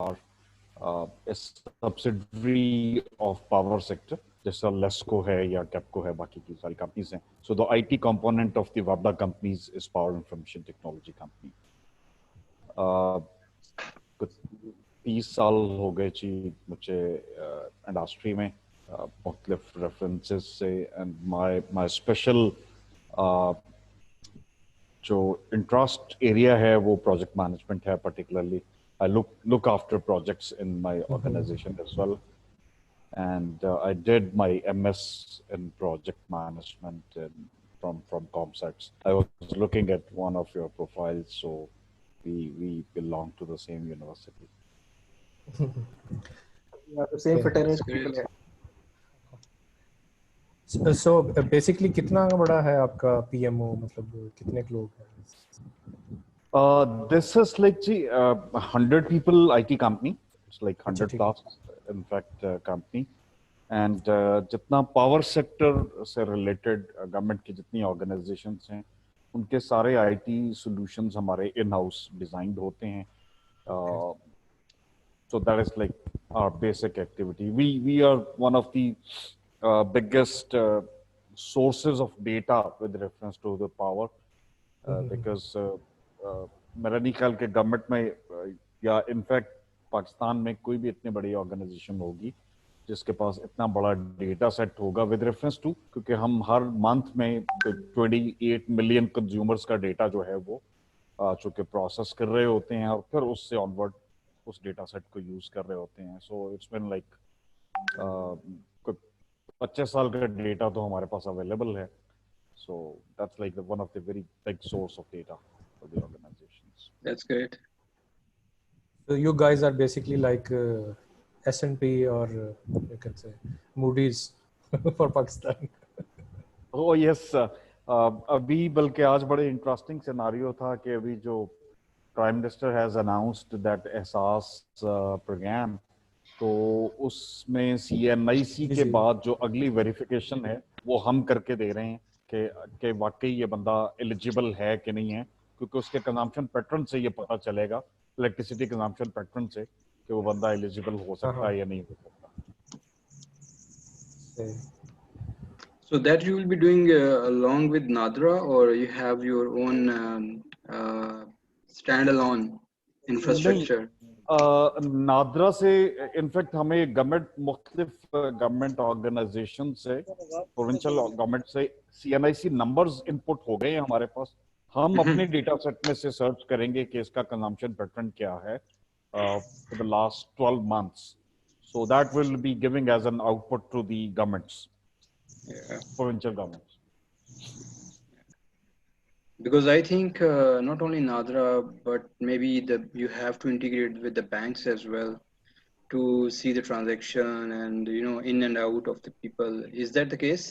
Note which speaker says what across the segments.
Speaker 1: a subsidiary of power sector, जैसा लेस्को है या कैपको है, बाकी की सारी कंपनीज हैं. So the IT component of the WABDA companies is Power Information Technology Company. कुछ 30 साल हो गए जी मुझे इंडस्ट्री में मुख्तलिफ रेफरेंसेस से, एंड माय स्पेशल जो इंटरेस्ट एरिया है वो प्रोजेक्ट मैनेजमेंट है. Particularly I look after projects in my organisation as well, and I did my MS in project management from ComSets. I was looking at one of your profiles, so we belong to the same university.
Speaker 2: Yeah, the same fraternity.
Speaker 3: So basically कितना बड़ा है आपका PMO, मतलब कितने लोग हैं?
Speaker 1: This is like 100 people IT company. It's like 100 plus in fact company. And जितना power sector से related government की जितनी organizations हैं, उनके सारे IT solutions हमारे in-house designed होते हैं. So that is like our basic activity. We are one of the biggest sources of data with reference to the power, because मेरा नहीं ख्याल कि गवर्नमेंट में या इनफैक्ट पाकिस्तान में कोई भी इतनी बड़ी ऑर्गेनाइजेशन होगी जिसके पास इतना बड़ा डेटा सेट होगा विद रेफरेंस टू, क्योंकि हम हर मंथ में 28 मिलियन कंज्यूमर्स का डेटा जो है वो चूंकि प्रोसेस कर रहे होते हैं और फिर उससे ऑनवर्ड उस डेटा सेट को यूज कर रहे होते हैं. सो इट्स बीन लाइक 25 साल का डेटा तो हमारे पास अवेलेबल है. So that's like one of the very big source of data for the organisations.
Speaker 2: That's great.
Speaker 3: So you guys are basically like S&P or you can say Moody's for Pakistan.
Speaker 1: Oh yes, अभी बल्कि आज बड़े interesting scenario था कि अभी जो prime minister has announced that एहसास programme, तो उसमें CNIC के बाद जो अगली वेरिफिकेशन है वो हम करके दे रहे हैं कि वाकई ये बंदा एलिजिबल है कि नहीं है, क्योंकि उसके कंजम्पशन पैटर्न से ये पता चलेगा, इलेक्ट्रिसिटी कंजम्पशन पैटर्न से, कि वो बंदा एलिजिबल हो सकता है या नहीं हो सकता.
Speaker 2: So that you will be doing along with Nadra, or you have your own standalone infrastructure?
Speaker 1: NADRA से इनफैक्ट हमें मुख्तलिफ गवर्नमेंट ऑर्गेनाइजेशन से, प्रोविंशियल गवर्नमेंट से CNIC नंबर्स इनपुट हो गए हैं हमारे पास. हम अपने डेटा सेट में से सर्च करेंगे कि इसका कंजम्पशन पैटर्न क्या है for the last 12 months. So that will be giving as an output to the governments, provincial governments.
Speaker 2: Because I think not only Nadra, but maybe you have to integrate with the banks as well to see the transaction and in and out of the people. Is that the case?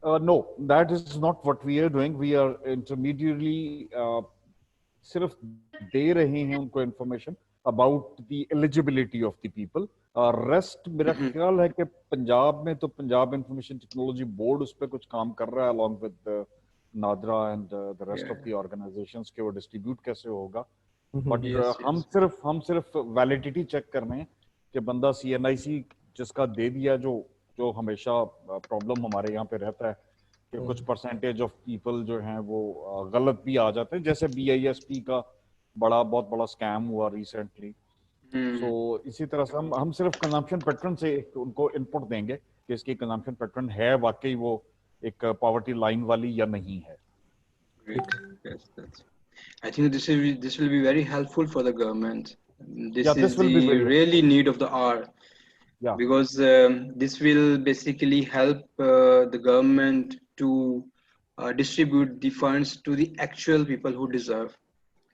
Speaker 1: No, that is not what we are doing. We are intermediarily सिर्फ दे रहे हैं उनको information about the eligibility of the people. Rest मेरा ख्याल है कि पंजाब में तो पंजाब इंफॉर्मेशन टेक्नोलॉजी बोर्ड उस पर कुछ काम कर रहा है along with NADRA and the rest of the organisations के वो डिस्ट्रीब्यूट कैसे होगा. बट हम सिर्फ वैलिडिटी चेक कर रहे हैं कि बंदा CNIC जिसका दे दिया, जो हमेशा प्रॉब्लम हमारे यहाँ पे रहता है कि कुछ परसेंटेज ऑफ पीपल जो हैं वो गलत भी आ जाते हैं, जैसे BISP का बहुत बड़ा स्कैम हुआ रिसेंटली. सो इसी तरह से हम सिर्फ कंजम्पशन पैटर्न से उनको इनपुट देंगे कि इसकी कंजम्पशन पैटर्न है वाकई वो एक पॉवर्टी लाइन वाली या नहीं है.
Speaker 2: I think this will be very helpful for the government. This is
Speaker 1: will be
Speaker 2: really need of the hour.
Speaker 1: Yeah.
Speaker 2: Because this will basically help the government to distribute the funds to the actual people who deserve.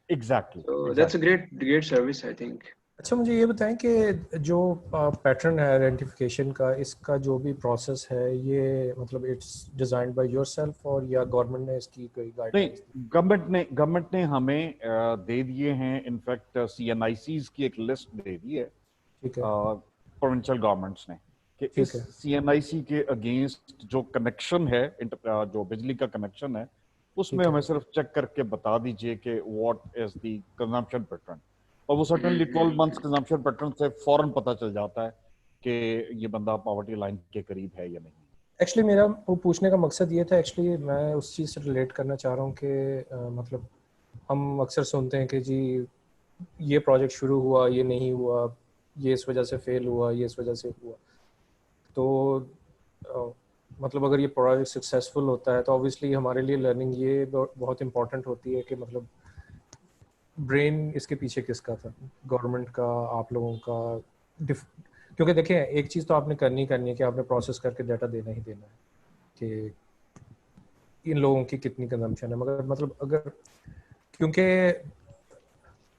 Speaker 1: Exactly.
Speaker 2: So that's a great service, I think.
Speaker 3: अच्छा, मुझे ये बताएं कि जो pattern है identification का, इसका जो भी प्रोसेस है, ये मतलब इट्स डिजाइन्ड बाय योरसेल्फ और या गवर्नमेंट ने इसकी कोई गाइडलाइंस?
Speaker 1: नहीं, गवर्नमेंट ने हमें दे दिए हैं. इनफैक्ट CNICs की एक लिस्ट दे दी है, ठीक है, प्रोविंशियल गवर्नमेंट्स ने, कि इस CNIC के अगेंस्ट जो कनेक्शन है, जो बिजली का कनेक्शन है, उसमें हमें सिर्फ चेक करके बता दीजिए कि what is the consumption pattern. और वो सर्टेनली 12 मंथ्स कंजम्पशन पैटर्न से फौरन पता चल जाता है कि ये बंदा पॉवर्टी लाइन के करीब है या नहीं।
Speaker 3: एक्चुअली मेरा वो पूछने का मकसद ये था, एक्चुअली मैं उस चीज़ से रिलेट करना चाह रहा हूँ कि मतलब हम अक्सर सुनते हैं कि जी ये प्रोजेक्ट शुरू हुआ, ये नहीं हुआ, ये इस वजह से फेल हुआ, ये इस वजह से हुआ। तो मतलब अगर ये प्रोजेक्ट सक्सेसफुल होता है तो ऑब्वियसली हमारे लिए लर्निंग ये बहुत इंपॉर्टेंट होती है कि मतलब ब्रेन इसके पीछे किसका था, गवर्नमेंट का, आप लोगों का। क्योंकि देखिए एक चीज़ तो आपने करनी है कि आपने प्रोसेस करके डाटा देना ही देना है कि इन लोगों की कितनी कंजम्पशन है। मगर मतलब अगर, क्योंकि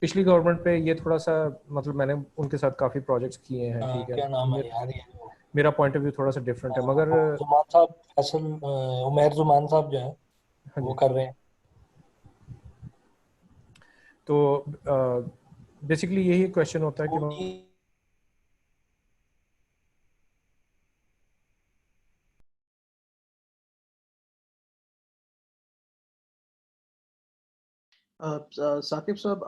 Speaker 3: पिछली गवर्नमेंट पे ये थोड़ा सा, मतलब मैंने उनके साथ काफ़ी प्रोजेक्ट्स किए हैं, ठीक है,
Speaker 4: क्या नाम है यार ये
Speaker 3: मेरा पॉइंट ऑफ व्यू थोड़ा सा डिफरेंट है। मगर
Speaker 4: जुमान साहब, असल उमर जुमान साहब जो है
Speaker 3: हाँ
Speaker 4: वो
Speaker 3: जी,
Speaker 4: कर रहे हैं।
Speaker 3: तो बेसिकली यही क्वेश्चन होता है कि
Speaker 5: साकिब साहब,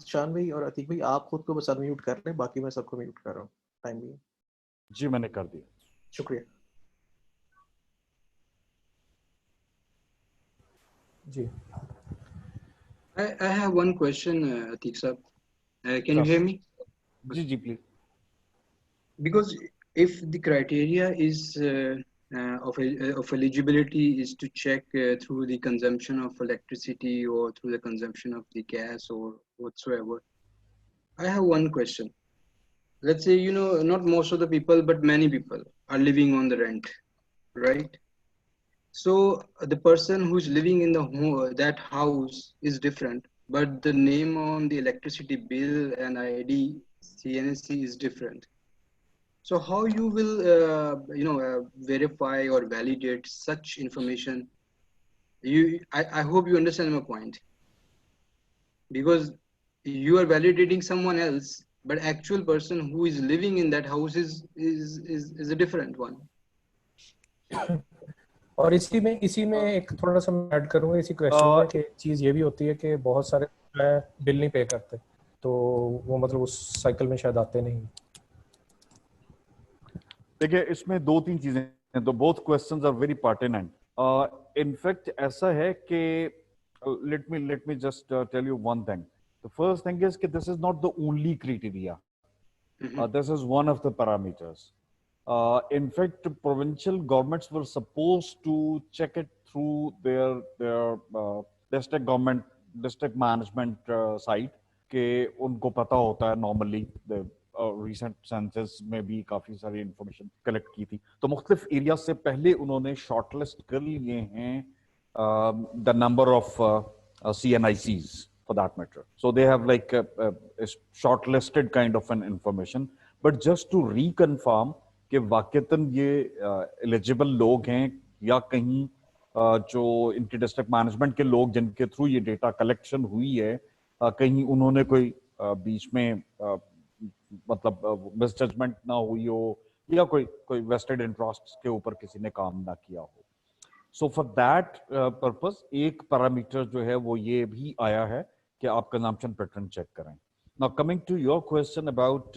Speaker 5: शान भाई और अतीक भाई, आप खुद को बस अनम्यूट कर लें, बाकी मैं सबको म्यूट कर रहा हूँ टाइम भी।
Speaker 1: जी मैंने कर दिया,
Speaker 5: शुक्रिया
Speaker 3: जी।
Speaker 2: I have one question, Atiq sir. Can you hear me?
Speaker 1: जी जी please.
Speaker 2: Because if the criteria is of eligibility is to check through the consumption of electricity or through the consumption of the gas or whatsoever, I have one question. Let's say, you know, not most of the people, but many people are living on the rent, right? So the person who's living in that house is different, but the name on the electricity bill and ID CNC is different. So how you will, verify or validate such information? I hope you understand my point, because you are validating someone else, but actual person who is living in that house is a different one.
Speaker 3: और इसी में एक थोड़ा सा मैं add करूँगा इसी question में कि चीज़ ये भी होती है कि बहुत सारे जो है बिल नहीं पे करते, तो वो मतलब उस साइकिल में शायद आते नहीं।
Speaker 1: देखिए इसमें दो तीन चीजें हैं, तो both questions are very pertinent. In fact ऐसा है कि let me just tell you one thing. The first thing is that this is not the only criteria. This is one of the parameters. In fact, provincial governments were supposed to check it through their district management site, कि उनको पता होता है normally recent census में भी काफी सारी information collect की थी, तो मुख्तलिफ एरिया से पहले उन्होंने शॉर्टलिस्ट कर लिए हैं the number of CNICs for that matter. So they have like a shortlisted kind of an information. But just to reconfirm कि वाकईतन ये एलिजिबल लोग हैं या कहीं जो इनके डिस्ट्रिक्ट मैनेजमेंट के लोग जिनके थ्रू ये डेटा कलेक्शन हुई है, कहीं उन्होंने कोई बीच में मतलब मिसजजमेंट ना हुई हो या कोई वेस्टेड इंटरेस्ट के ऊपर किसी ने काम ना किया हो। सो फॉर दैट पर्पस एक पैरामीटर जो है वो ये भी आया है कि आप कंजम्पशन पैटर्न चेक करें। Now coming to your question about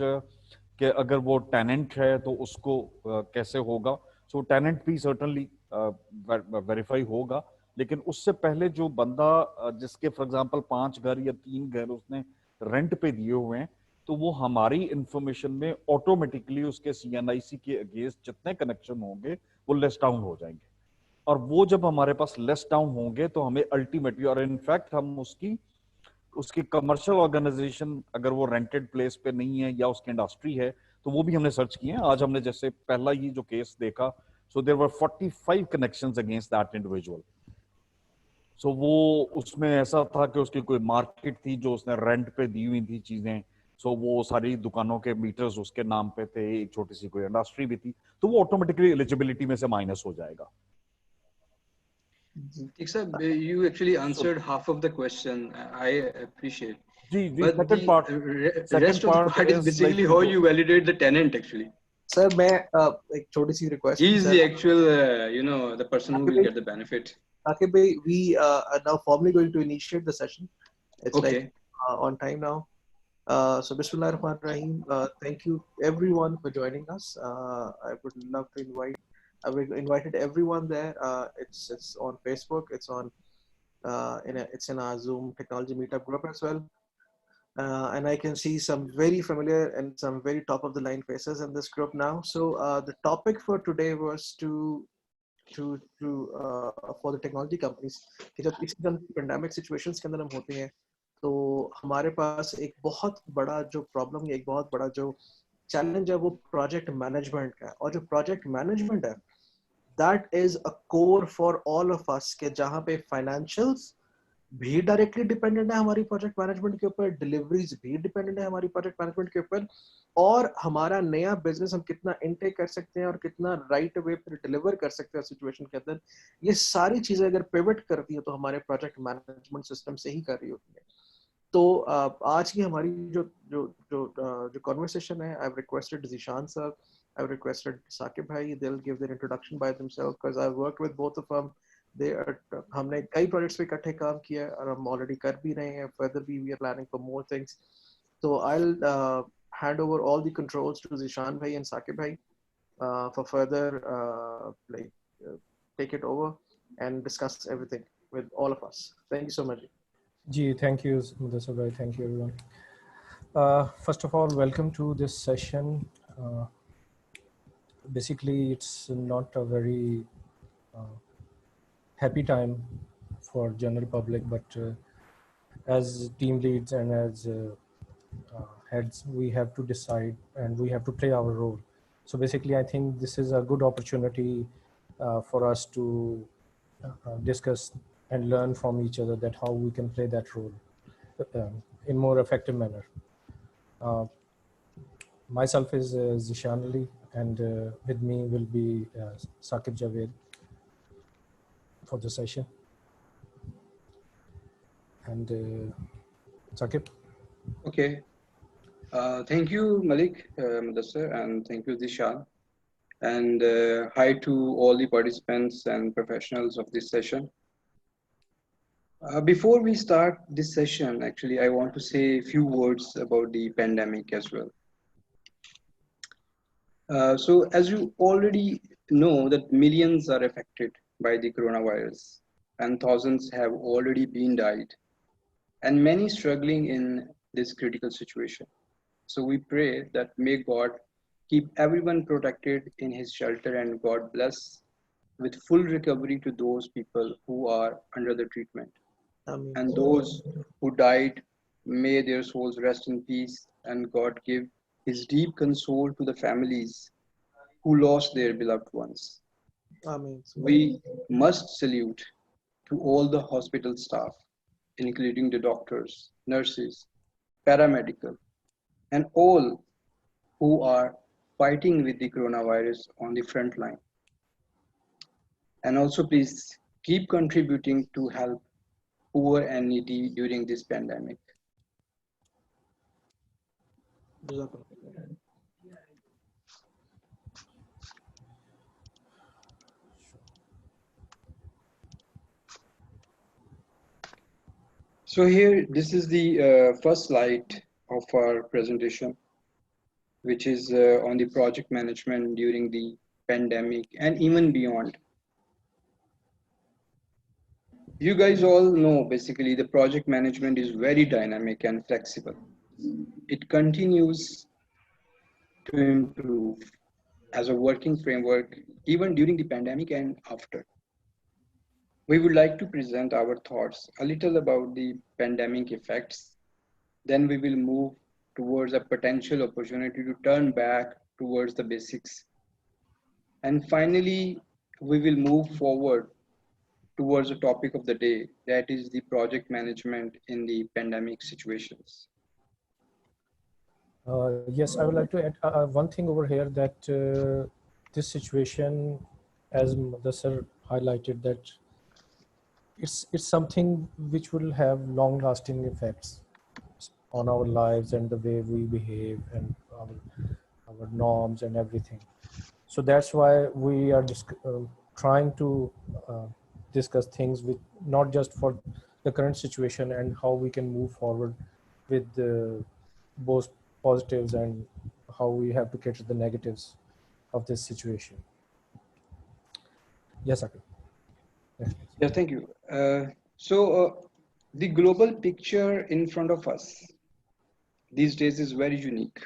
Speaker 1: कि अगर वो टेनेंट है तो उसको कैसे होगा, सो टेनेंट भी सर्टनली वेरीफाई होगा, लेकिन उससे पहले जो बंदा जिसके फॉर एग्जांपल 5 घर या 3 घर उसने रेंट पे दिए हुए हैं, तो वो हमारी इंफॉर्मेशन में ऑटोमेटिकली उसके CNIC के अगेंस्ट जितने कनेक्शन होंगे वो लिस्ट डाउन हो जाएंगे, और वो जब हमारे पास लिस्ट डाउन होंगे तो हमें अल्टीमेटली, और इनफैक्ट हम उसकी कमर्शियल ऑर्गेनाइजेशन अगर वो रेंटेड प्लेस पे नहीं है या उसकी इंडस्ट्री है तो वो भी हमने सर्च किए हैं। आज हमने जैसे पहला ये जो केस देखा, so there were 45 connections against that individual. So वो उसमें ऐसा था कि उसकी कोई मार्केट थी जो उसने रेंट पे दी हुई थी चीजें, सो वो सारी दुकानों के मीटर्स उसके नाम पे थे, एक छोटी सी कोई इंडस्ट्री भी थी, तो वो ऑटोमेटिकली एलिजिबिलिटी में से माइनस हो जाएगा।
Speaker 2: Except you actually answered half of the question. I appreciate.
Speaker 1: जी
Speaker 2: But
Speaker 1: second
Speaker 2: the
Speaker 1: part
Speaker 2: rest of the part is basically how you validate the tenant actually.
Speaker 5: Sir, मैं एक छोटी सी request,
Speaker 2: He is the actual, the person who will get the benefit.
Speaker 5: Saqib bhai, we are now formally going to initiate the session. It's
Speaker 2: Okay.
Speaker 5: like on time now. So Bismillah ar-Rahman Rahim. Thank you everyone for joining us. I would love to invite. I've invited everyone there. It's on Facebook. It's on it's in our Zoom Technology Meetup group as well. And I can see some very familiar and some very top of the line faces in this group now. So the topic for today was for the technology companies कि जब इस pandemic situations के अंदर हम होते हैं तो हमारे पास एक बहुत बड़ा जो प्रॉब्लम है, एक बहुत बड़ा जो चैलेंज है वो प्रोजेक्ट मैनेजमेंट का है. और जो प्रोजेक्ट मैनेजमेंट है that is a core for all of us के जहाँ पे फाइनेंशियल्स भी डायरेक्टली डिपेंडेंट है हमारी प्रोजेक्ट मैनेजमेंट के ऊपर, डिलीवरीज भी डिपेंडेंट है हमारी प्रोजेक्ट मैनेजमेंट के ऊपर, और हमारा नया बिजनेस हम कितना इनटेक कर सकते हैं और कितना राइट वे पर डिलीवर कर सकते हैं सिचुएशन के अंदर, ये सारी चीजें अगर पिवट करती है तो हमारे प्रोजेक्ट मैनेजमेंट सिस्टम से ही कर रही होती है. तो आज की हमारी जो जो जो जो कॉन्वर्सेशन है, I've requested Zeeshan sir, I've requested Saqib bhai, they'll give their introduction by themselves because I've worked with both of them. They are हमने कई प्रोजेक्ट्स पे इकट्ठे काम किया है और हम ऑलरेडी कर भी रहे हैं. Further we are planning for more things. So I'll hand over all the controls to Zeeshan bhai and Saqib bhai for further take it over and discuss everything with all of us. Thank you so much.
Speaker 3: Ji, thank you, Mudassir bhai. Thank you, everyone. First of all, welcome to this session. Basically, it's not a very happy time for general public, but as team leads and as heads, we have to decide and we have to play our role. So basically, I think this is a good opportunity for us to discuss and learn from each other that how we can play that role in more effective manner. Myself is Zeeshan Ali, and with me will be Saqib Javed for the session. And Saqib.
Speaker 2: Okay. Thank you, Malik, Mudassir, and thank you, Zeeshan. And hi to all the participants and professionals of this session. Before we start this session, actually, I want to say a few words about the pandemic as well. So as you already know that millions are affected by the coronavirus and thousands have already been died and many struggling in this critical situation. So we pray that may God keep everyone protected in his shelter and God bless with full recovery to those people who are under the treatment. And those who died, may their souls rest in peace and God give his deep console to the families who lost their beloved ones.
Speaker 5: Amen.
Speaker 2: We must salute to all the hospital staff, including the doctors, nurses, paramedical, and all who are fighting with the coronavirus on the front line. And also please keep contributing to help poor and needy during this pandemic. So here, this is the first slide of our presentation, which is on the project management during the pandemic and even beyond. You guys all know basically the project management is very dynamic and flexible. It continues to improve as a working framework even during the pandemic and after. We would like to present our thoughts a little about the pandemic effects. Then we will move towards a potential opportunity to turn back towards the basics. And finally, we will move forward towards the topic of the day, that is the project management in the pandemic situations.
Speaker 3: Yes, I would like to add one thing over here that this situation, as Mudassir highlighted, that it's something which will have long-lasting effects on our lives and the way we behave and our norms and everything. So that's why we are trying to discuss things with not just for the current situation and how we can move forward with both positives and how we have to cater the negatives of this situation. Yes, Saqib. Next, please.
Speaker 2: Yeah, thank you. The global picture in front of us these days is very unique.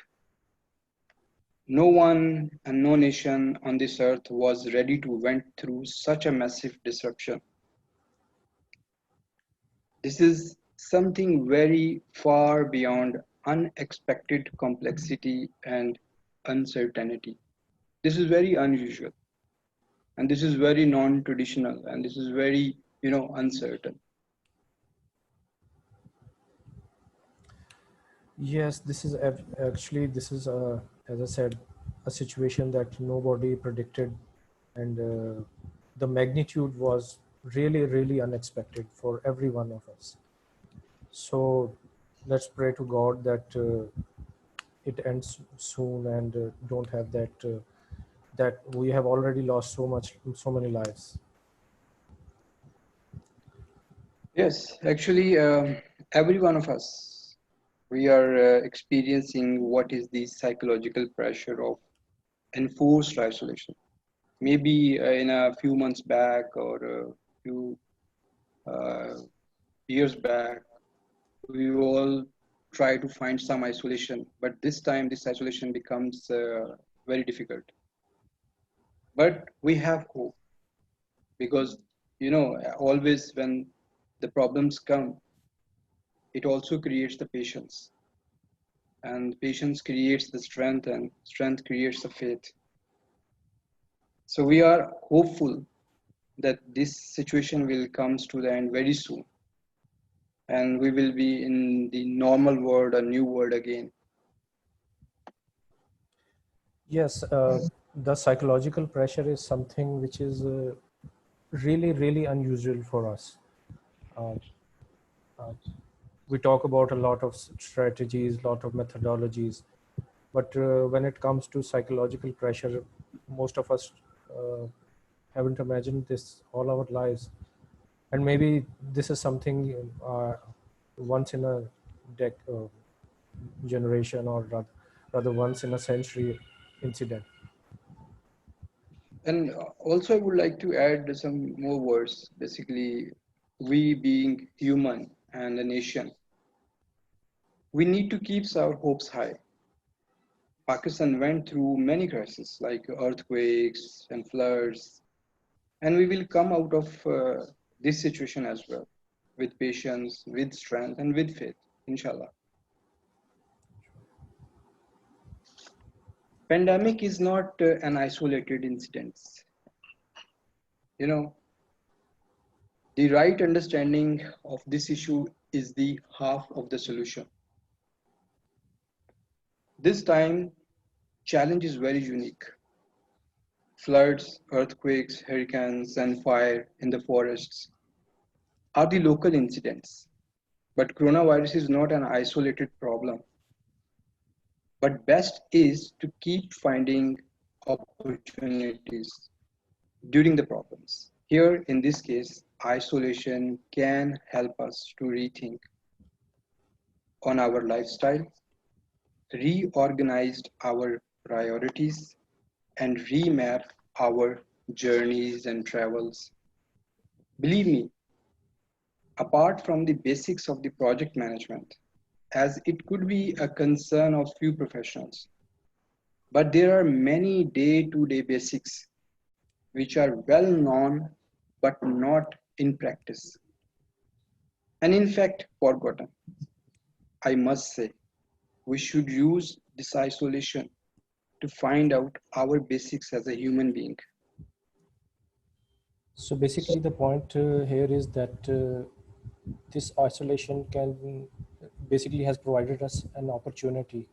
Speaker 2: No one and no nation on this earth was ready to went through such a massive disruption. This is something very far beyond unexpected complexity and uncertainty. This is very unusual, and this is very non-traditional, and this is very, uncertain.
Speaker 3: Yes, this is actually, this is, as I said, a situation that nobody predicted, and the magnitude was really, really unexpected for every one of us. So let's pray to God that it ends soon and don't have that we have already lost so many lives.
Speaker 2: Yes, actually, every one of us, we are experiencing what is the psychological pressure of enforced isolation. Maybe in a few months back or a few uh, years back, we all try to find some isolation, but this time this isolation becomes very difficult. But we have hope because, always when the problems come, it also creates the patience, and patience creates the strength, and strength creates the faith. So we are hopeful that this situation will comes to the end very soon, and we will be in the normal world, a new world again.
Speaker 3: Yes, the psychological pressure is something which is really, really unusual for us. Uh, uh, we talk about a lot of strategies, lot of methodologies, but when it comes to psychological pressure, most of us uh, haven't imagined this all our lives, and maybe this is something once in a generation, or rather once in a century incident.
Speaker 2: And also, I would like to add some more words. Basically, we being human and a nation, we need to keep our hopes high. Pakistan went through many crises like earthquakes and floods, and we will come out of this situation as well with patience, with strength, and with faith, inshallah. Pandemic is not an isolated incident. You know, the right understanding of this issue is the half of the solution. This time, challenge is very unique. Floods, earthquakes, hurricanes, and fire in the forests are the local incidents. But coronavirus is not an isolated problem. But best is to keep finding opportunities during the problems. Here, in this case, isolation can help us to rethink on our lifestyle, reorganized our priorities, and remap our journeys and travels. Believe me, apart from the basics of the project management, as it could be a concern of few professionals, but there are many day-to-day basics which are well known but not in practice, and in fact forgotten. I must say, we should use this isolation to find out our basics as a human being.
Speaker 3: So basically, the point here is that this isolation can basically has provided us an opportunity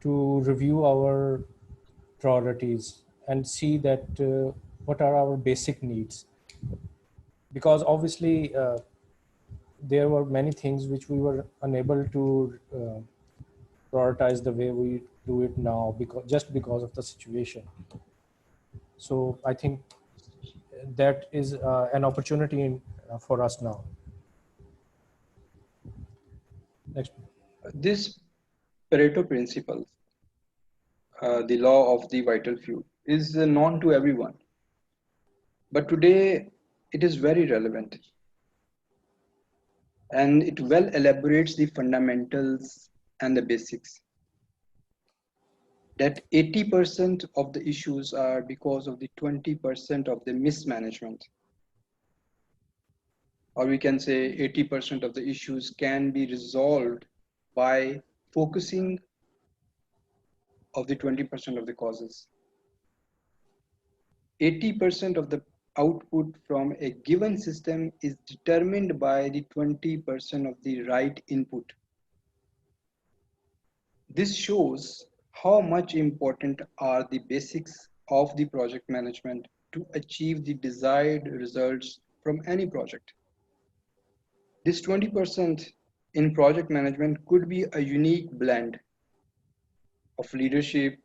Speaker 3: to review our priorities and see that what are our basic needs, because obviously there were many things which we were unable to prioritize the way we do it now, because of the situation. So I think that is an opportunity for us now. Next.
Speaker 2: This Pareto principle, the law of the vital few, is known to everyone. But today it is very relevant, and it well elaborates the fundamentals and the basics. That 80% of the issues are because of the 20% of the mismanagement. Or we can say 80% of the issues can be resolved by focusing of the 20% of the causes. 80% of the output from a given system is determined by the 20% of the right input. This shows how much important are the basics of the project management to achieve the desired results from any project. This 20% in project management could be a unique blend of leadership,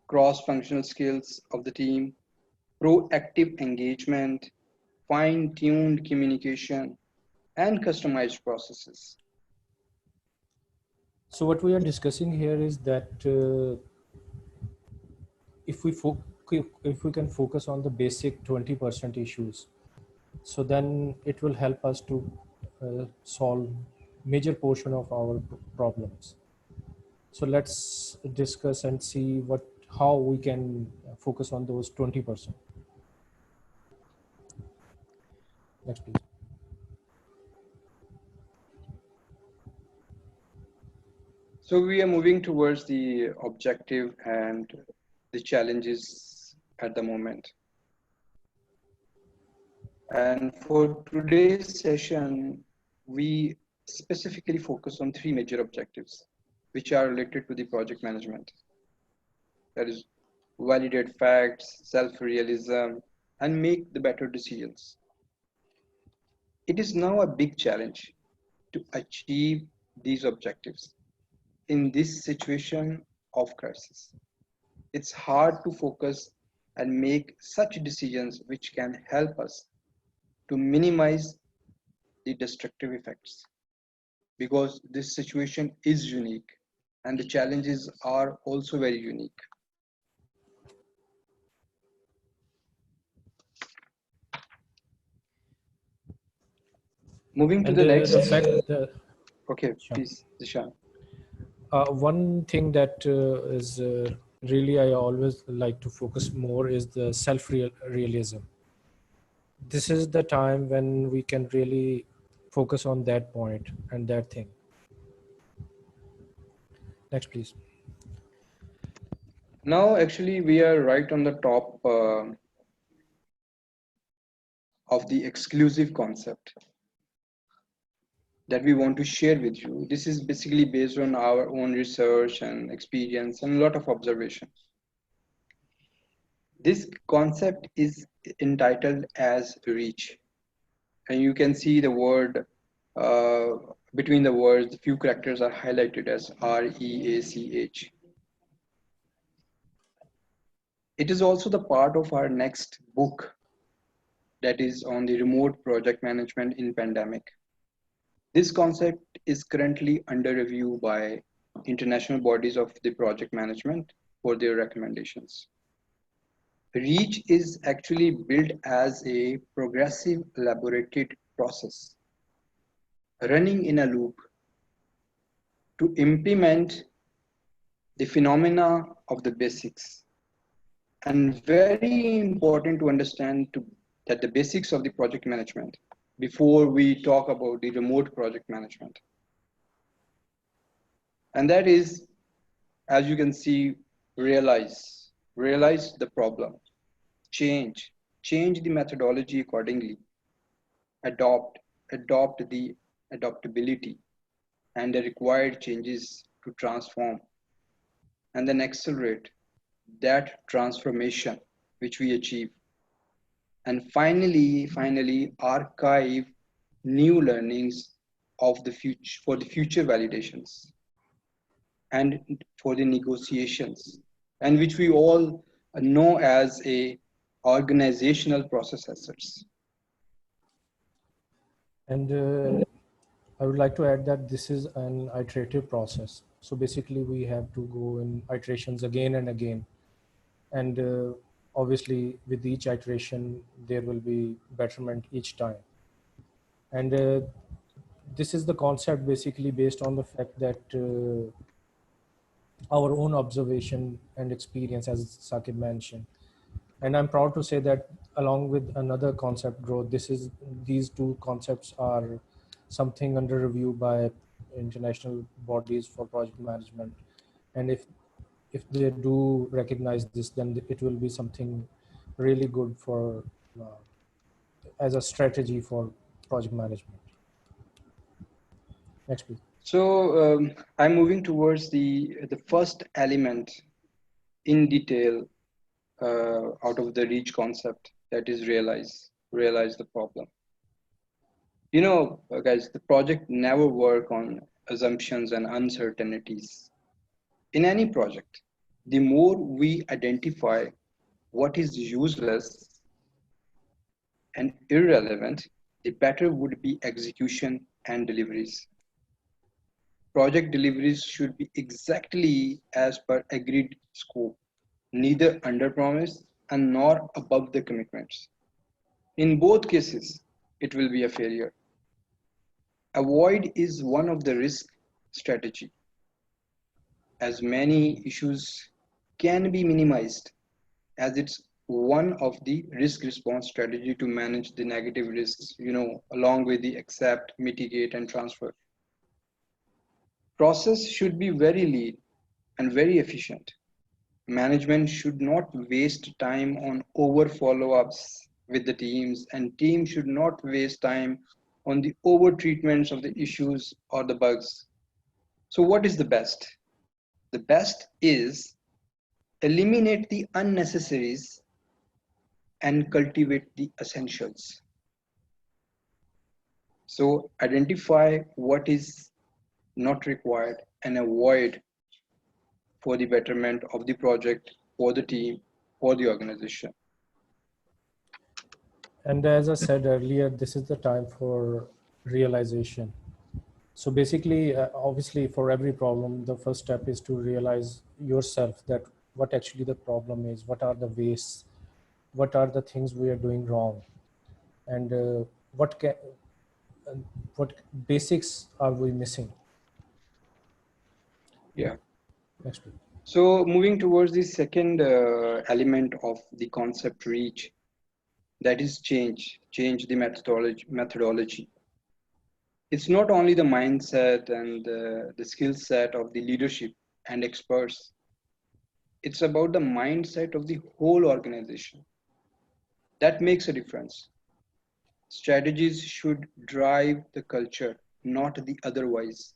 Speaker 2: cross-functional skills of the team, proactive engagement, fine-tuned communication, and customized processes.
Speaker 3: So what we are discussing here is that if we can focus on the basic 20% issues, so then it will help us to solve major portion of our problems. So let's discuss and see how we can focus on those 20%. Next, please.
Speaker 2: So we are moving towards the objective and the challenges at the moment. And for today's session, we specifically focus on three major objectives, which are related to the project management. That is, validate facts, self-realism, and make the better decisions. It is now a big challenge to achieve these objectives in this situation of crisis. It's hard to focus and make such decisions which can help us to minimize the destructive effects, because this situation is unique and the challenges are also very unique. Moving to the next. Okay,
Speaker 3: sure.
Speaker 2: please, Zeeshan.
Speaker 3: One thing that is really I always like to focus more is the self-realism. This is the time when we can really focus on that point and that thing. Next, please.
Speaker 2: Now, actually, we are right on the top of the exclusive concept that we want to share with you. This is basically based on our own research and experience and a lot of observation. This concept is entitled as reach. And you can see the word, between the words, the few characters are highlighted as REACH. It is also the part of our next book that is on the remote project management in pandemic. This concept is currently under review by international bodies of the project management for their recommendations. Reach is actually built as a progressive elaborated process running in a loop to implement the phenomena of the basics. And very important to understand that the basics of the project management before we talk about the remote project management. And that is, as you can see, realize the problem, change the methodology accordingly, adopt the adaptability and the required changes to transform, and then accelerate that transformation which we achieve. And finally archive new learnings of the future for the future validations and for the negotiations, and which we all know as a organizational process as such.
Speaker 3: And I would like to add that this is an iterative process. So basically we have to go in iterations again and again. And obviously with each iteration, there will be betterment each time. And this is the concept basically based on the fact that our own observation and experience, as Saqib mentioned. And I'm proud to say that along with another concept, growth, these two concepts are something under review by international bodies for project management. And if they do recognize this, then it will be something really good for as a strategy for project management. Next, please.
Speaker 2: So I'm moving towards the first element in detail out of the reach concept, that is realize the problem. You know, guys, the project never work on assumptions and uncertainties. In any project, the more we identify what is useless and irrelevant, the better would be execution and deliveries. Project deliveries should be exactly as per agreed scope, neither under promise and nor above the commitments. In both cases, it will be a failure. Avoid is one of the risk strategy, as many issues can be minimized, as it's one of the risk response strategy to manage the negative risks, you know, along with the accept, mitigate, and transfer. Process should be very lean and very efficient. Management should not waste time on over follow-ups with the teams, and teams should not waste time on the over treatments of the issues or the bugs. So what is the best? The best is eliminate the unnecessaries and cultivate the essentials. So identify what is not required and avoid for the betterment of the project, for the team, for the organization.
Speaker 3: And as I said earlier, this is the time for realization. So basically, obviously for every problem, the first step is to realize yourself that what actually the problem is, what are the wastes, what are the things we are doing wrong, and what basics are we missing.
Speaker 2: Yeah.
Speaker 3: Next week.
Speaker 2: So moving towards the second element of the concept reach, that is change the methodology. It's not only the mindset and the skill set of the leadership and experts. It's about the mindset of the whole organization. That makes a difference. Strategies should drive the culture, not the otherwise.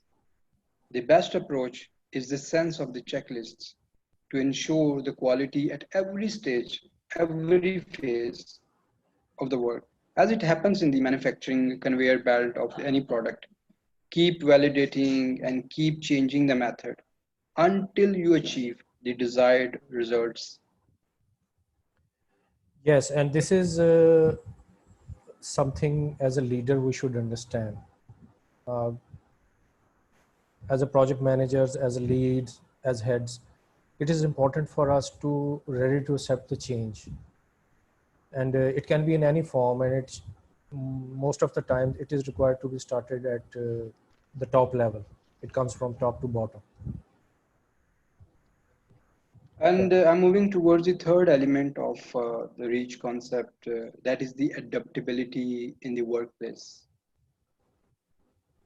Speaker 2: The best approach is the sense of the checklists to ensure the quality at every stage, every phase of the work, as it happens in the manufacturing conveyor belt of any product. Keep validating and keep changing the method until you achieve the desired results.
Speaker 3: Yes, and this is something as a leader we should understand. Uh, as a project managers, as a leads, as heads, it is important for us to ready to accept the change. And it can be in any form, and it's most of the time it is required to be started at the top level. It comes from top to bottom.
Speaker 2: And I'm moving towards the third element of the reach concept, that is the adaptability in the workplace.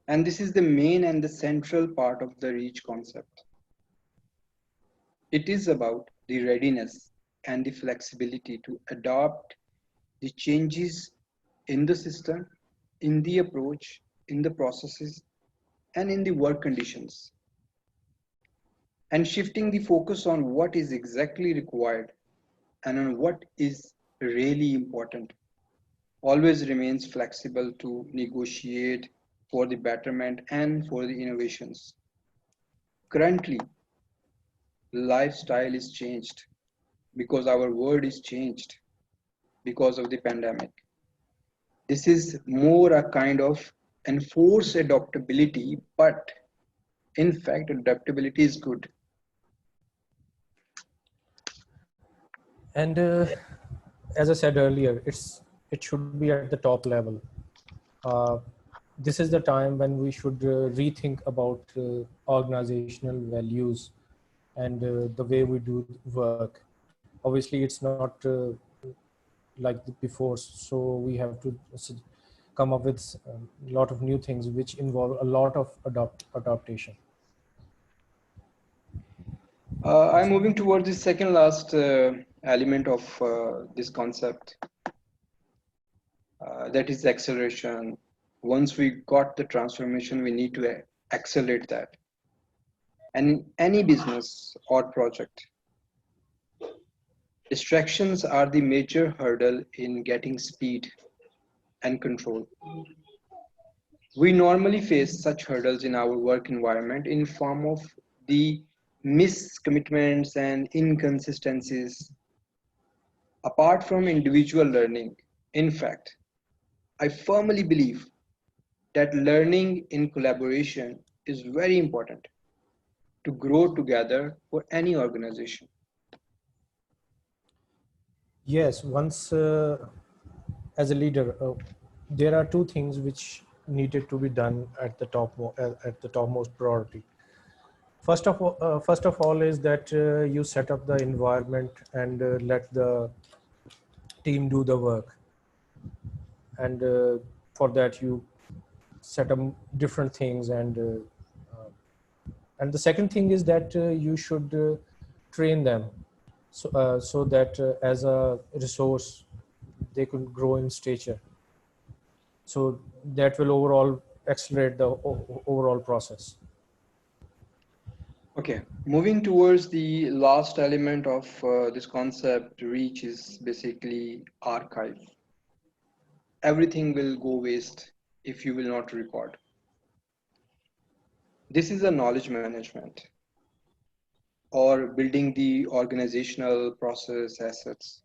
Speaker 2: And this is the main and the central part of the reach concept. It is about the readiness and the flexibility to adopt the changes in the system, in the approach, in the processes, and in the work conditions. And shifting the focus on what is exactly required and on what is really important. Always remains flexible to negotiate for the betterment and for the innovations. Currently, lifestyle is changed because our world is changed because of the pandemic. This is more a kind of enforced adaptability, but In fact, adaptability is good.
Speaker 3: And as I said earlier, it should be at the top level. This is the time when we should rethink about organizational values and the way we do work. Obviously, it's not like before, so we have to come up with a lot of new things which involve a lot of adaptation.
Speaker 2: I'm moving towards the second last element of this concept, that is acceleration. Once we got the transformation, we need to accelerate that. And in any business or project, distractions are the major hurdle in getting speed and control. We normally face such hurdles in our work environment in form of the miscommitments and inconsistencies. Apart from individual learning, in fact, I firmly believe that learning in collaboration is very important to grow together for any organization.
Speaker 3: Yes, once as a leader, there are two things which needed to be done at the at the topmost priority. First of all is that you set up the environment and let the team do the work, and for that you set up different things, and the second thing is that you should train them so that as a resource they could grow in stature, so that will overall accelerate the overall process.
Speaker 2: Okay, moving towards the last element of this concept, reach, is basically archive. Everything will go waste if you will not record. This is a knowledge management or building the organizational process assets.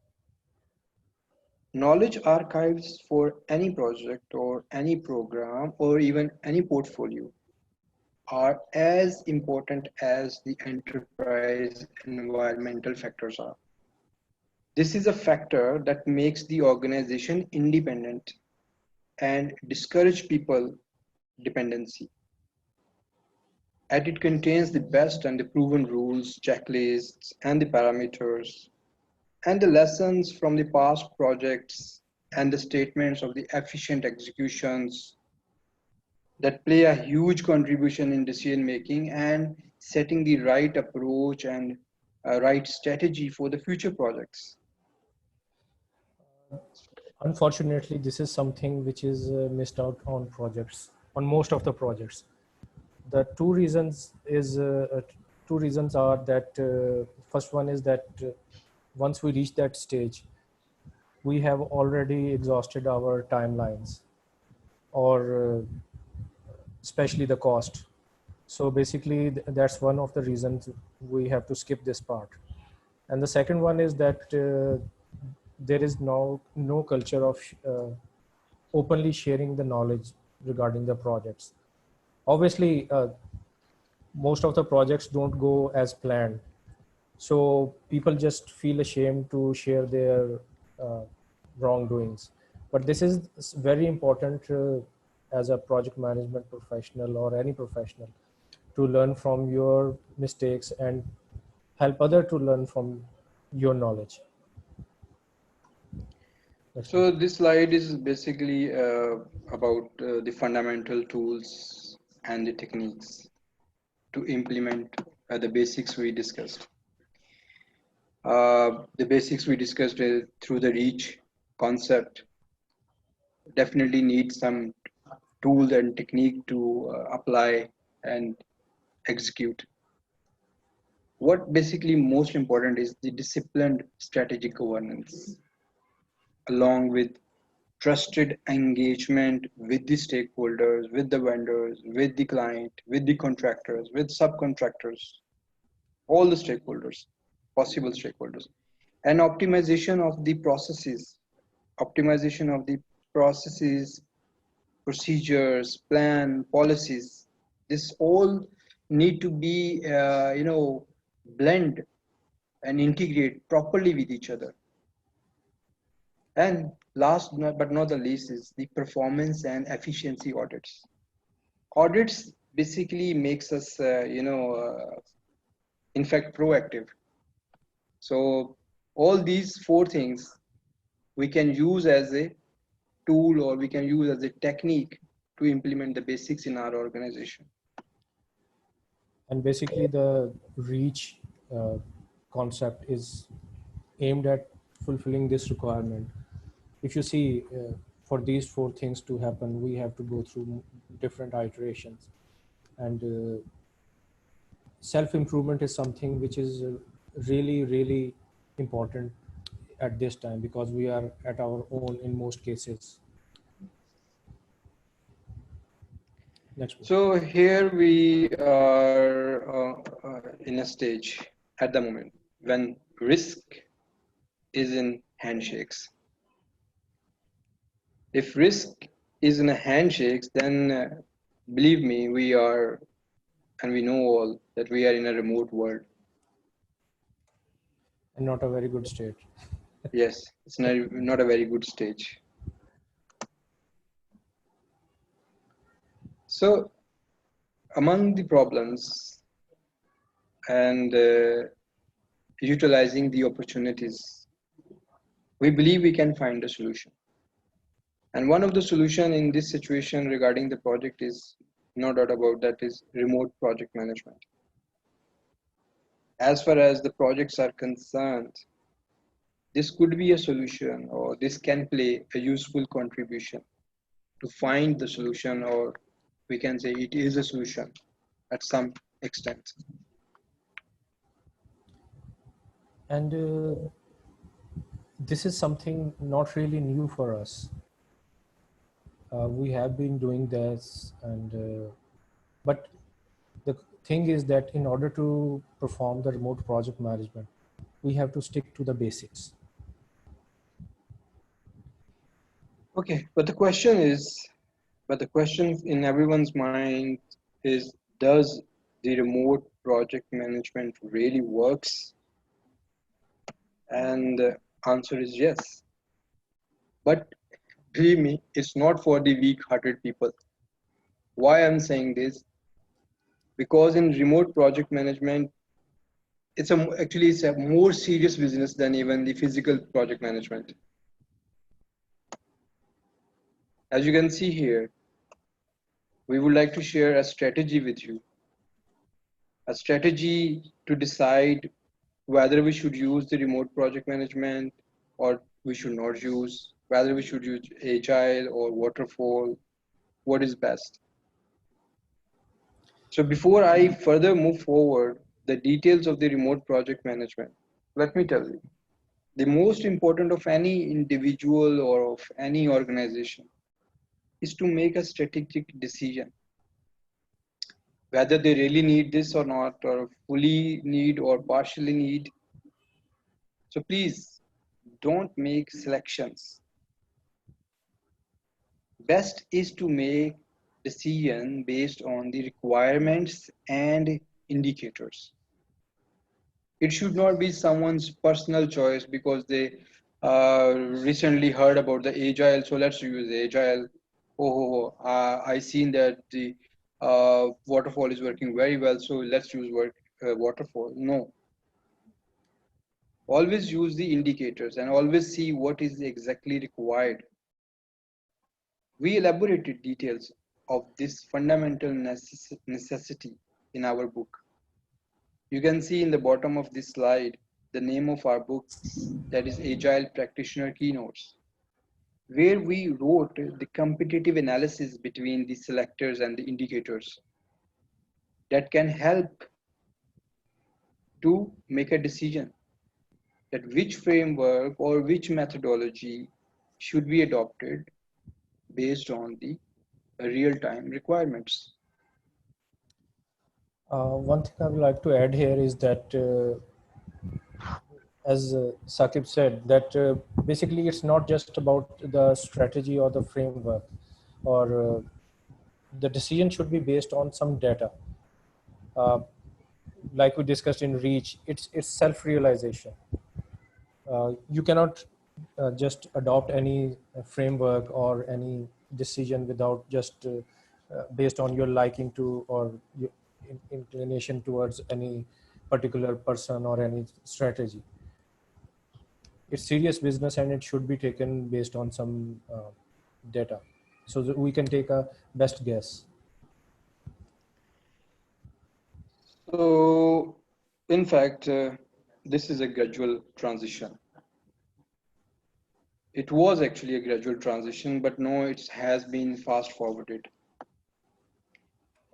Speaker 2: Knowledge archives for any project or any program or even any portfolio are as important as the enterprise environmental factors are. This is a factor that makes the organization independent and discourage people dependency. And it contains the best and the proven rules, checklists, and the parameters, and the lessons from the past projects and the statements of the efficient executions that play a huge contribution in decision making and setting the right approach and a right strategy for the future projects.
Speaker 3: Unfortunately, this is something which is missed out on projects, on most of the projects. The two reasons are that first one is that once we reach that stage, we have already exhausted our timelines, or especially the cost. So basically, that's one of the reasons we have to skip this part. And the second one is that there is no culture of openly sharing the knowledge regarding the projects. Obviously, most of the projects don't go as planned, so people just feel ashamed to share their wrongdoings. But this is very important as a project management professional or any professional, to learn from your mistakes and help other to learn from your knowledge.
Speaker 2: So this slide is basically about the fundamental tools and the techniques to implement the basics we discussed. The basics we discussed through the reach concept definitely need some tools and technique to apply and execute. What basically most important is the disciplined strategic governance, along with trusted engagement with the stakeholders, with the vendors, with the client, with the contractors, with subcontractors, all the stakeholders, possible stakeholders, and optimization of the processes, procedures, plan, policies. This all need to be blend and integrate properly with each other. And last but not the least is the performance and efficiency audits. Audits basically makes us in fact proactive. So all these four things we can use as a tool, or we can use as a technique to implement the basics in our organization.
Speaker 3: And basically the reach concept is aimed at fulfilling this requirement. If you see, for these four things to happen, we have to go through different iterations, and self-improvement is something which is really, really important at this time, because we are at our own in most cases. Next one.
Speaker 2: So here we are in a stage at the moment when risk is in handshakes. If risk is in a handshakes, then believe me, we are, and we know all that we are in a remote world.
Speaker 3: And not a very good state.
Speaker 2: Yes, it's not a very good stage. So among the problems and utilizing the opportunities, we believe we can find a solution. And one of the solution in this situation regarding the project is, no doubt about that, is remote project management. As far as the projects are concerned, this could be a solution, or this can play a useful contribution to find the solution, or we can say it is a solution at some extent.
Speaker 3: And this is something not really new for us. We have been doing this, but the thing is that in order to perform the remote project management, we have to stick to the basics.
Speaker 2: Okay, but the question in everyone's mind is, does the remote project management really works? And the answer is yes. But believe me, it's not for the weak-hearted people. Why I'm saying this? Because in remote project management, actually it's a more serious business than even the physical project management. As you can see here, we would like to share a strategy with you. A strategy to decide whether we should use the remote project management or we should not use, whether we should use agile or waterfall, what is best. So before I further move forward, the details of the remote project management, let me tell you, the most important of any individual or of any organization is to make a strategic decision whether they really need this or not, or fully need or partially need. So please don't make selections. Best is to make decision based on the requirements and indicators. It should not be someone's personal choice because they recently heard about the agile, so let's use agile. I seen that the waterfall is working very well, so let's use waterfall. No. Always use the indicators and always see what is exactly required. We elaborated details of this fundamental necessity in our book. You can see in the bottom of this slide the name of our book, that is Agile Practitioner Keynotes, where we wrote the competitive analysis between the selectors and the indicators that can help to make a decision that which framework or which methodology should be adopted based on the real-time requirements.
Speaker 3: One thing I would like to add here is that, as Saqib said, that basically it's not just about the strategy or the framework, or the decision should be based on some data. like we discussed in Reach, it's self-realization. You cannot just adopt any framework or any decision without just based on your liking to or your inclination towards any particular person or any strategy. It's serious business and it should be taken based on some data so that we can take a best guess.
Speaker 2: So, in fact, this is a gradual transition. It was actually a gradual transition, but no, it has been fast forwarded.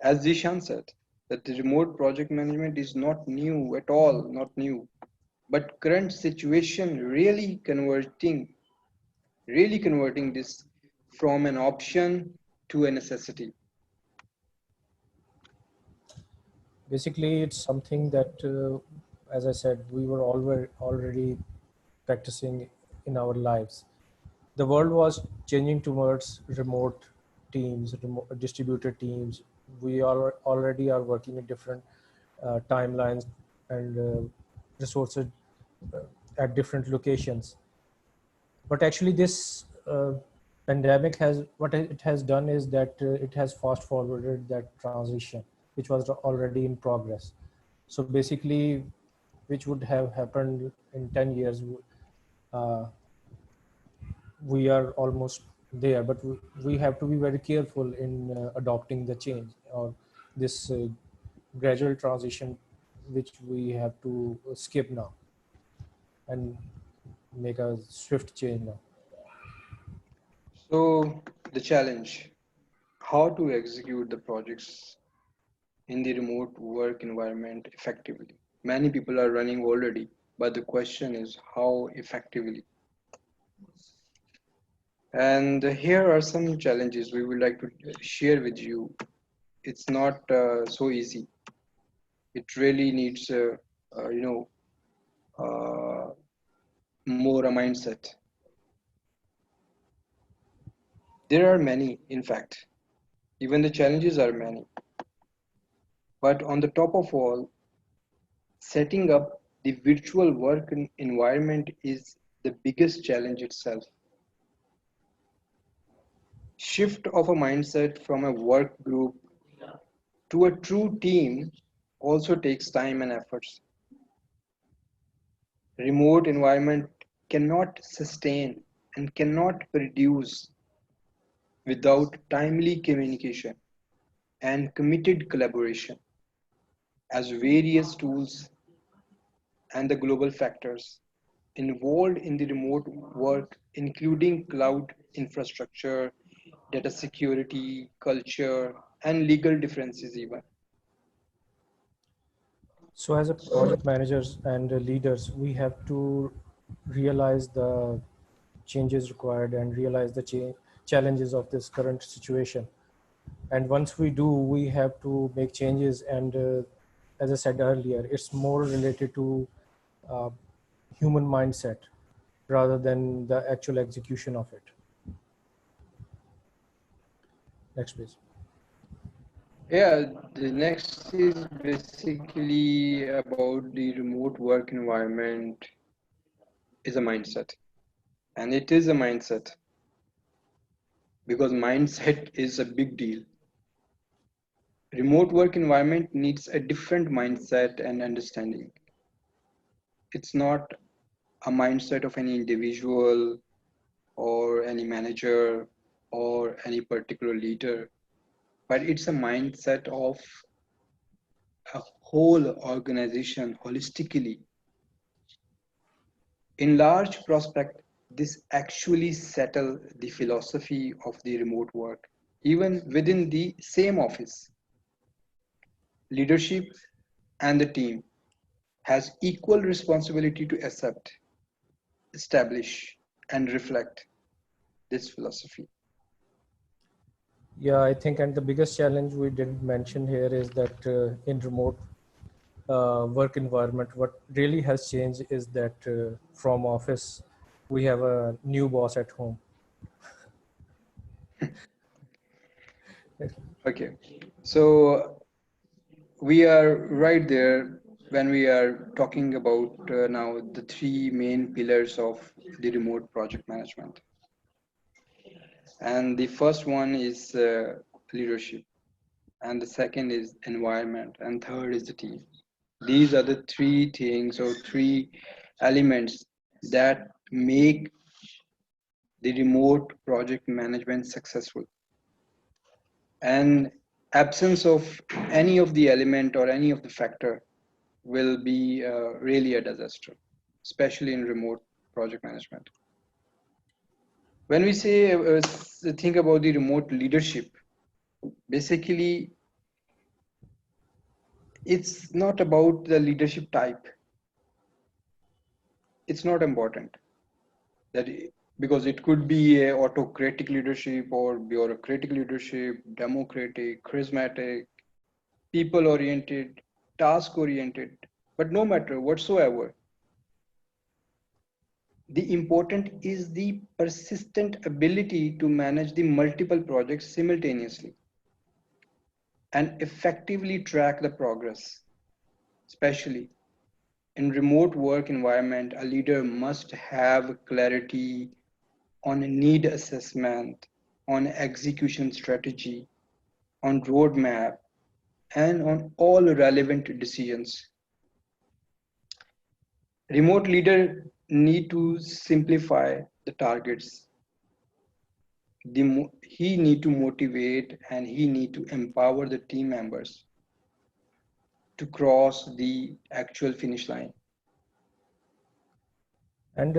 Speaker 2: As Zeeshan said, that the remote project management is not new at all, not new, but current situation really converting this from an option to a necessity.
Speaker 3: Basically, it's something that, as I said, we were already practicing in our lives. The world was changing towards remote teams, distributed teams. We already are working in different timelines and resources at different locations. But actually, this pandemic what it has done is that it has fast forwarded that transition, which was already in progress. So basically, which would have happened in 10 years, uh, we are almost there, but we have to be very careful in adopting the change or this gradual transition, which we have to skip now and make a swift change now.
Speaker 2: So, the challenge, how to execute the projects in the remote work environment effectively. Many people are running already, but the question is how effectively. And here are some challenges we would like to share with you. It's not so easy. It really needs, you know, more a mindset. There are many, in fact. Even the challenges are many. But on the top of all, setting up the virtual work environment is the biggest challenge itself. Shift of a mindset from a work group to a true team also takes time and efforts. Remote environment cannot sustain and cannot produce without timely communication and committed collaboration as various tools and the global factors involved in the remote work, including cloud infrastructure, data security, culture, and legal differences even.
Speaker 3: So as a project managers and leaders, we have to realize the changes required and realize the challenges of this current situation. And once we do, we have to make changes. And as I said earlier, it's more related to uh, human mindset rather than the actual execution of it. Next, please.
Speaker 2: Yeah, the next is basically about the remote work environment is a mindset. And it is a mindset because mindset is a big deal. Remote work environment needs a different mindset and understanding. It's not a mindset of any individual or any manager or any particular leader, but it's a mindset of a whole organization holistically. In large prospect, this actually settle the philosophy of the remote work, even within the same office. Leadership and the team has equal responsibility to accept, establish, and reflect this philosophy.
Speaker 3: Yeah, I think, and the biggest challenge we didn't mention here is that in remote work environment, what really has changed is that from office, we have a new boss at home.
Speaker 2: Okay, so we are right there when we are talking about now the three main pillars of the remote project management. And the first one is leadership, and the second is environment, and third is the team. These are the three things or three elements that make the remote project management successful. And absence of any of the element or any of the factor will be really a disaster, especially in remote project management. When we say think about the remote leadership, basically it's not about the leadership type. It's not important that because it could be a autocratic leadership or bureaucratic leadership, democratic, charismatic, people oriented, task oriented, but no matter whatsoever, the important is the persistent ability to manage the multiple projects simultaneously and effectively track the progress. Especially in remote work environment, a leader must have clarity on need assessment, on execution strategy, on roadmap, and on all relevant decisions. Remote leader need to simplify the targets. He need to motivate and he need to empower the team members to cross the actual finish line.
Speaker 3: And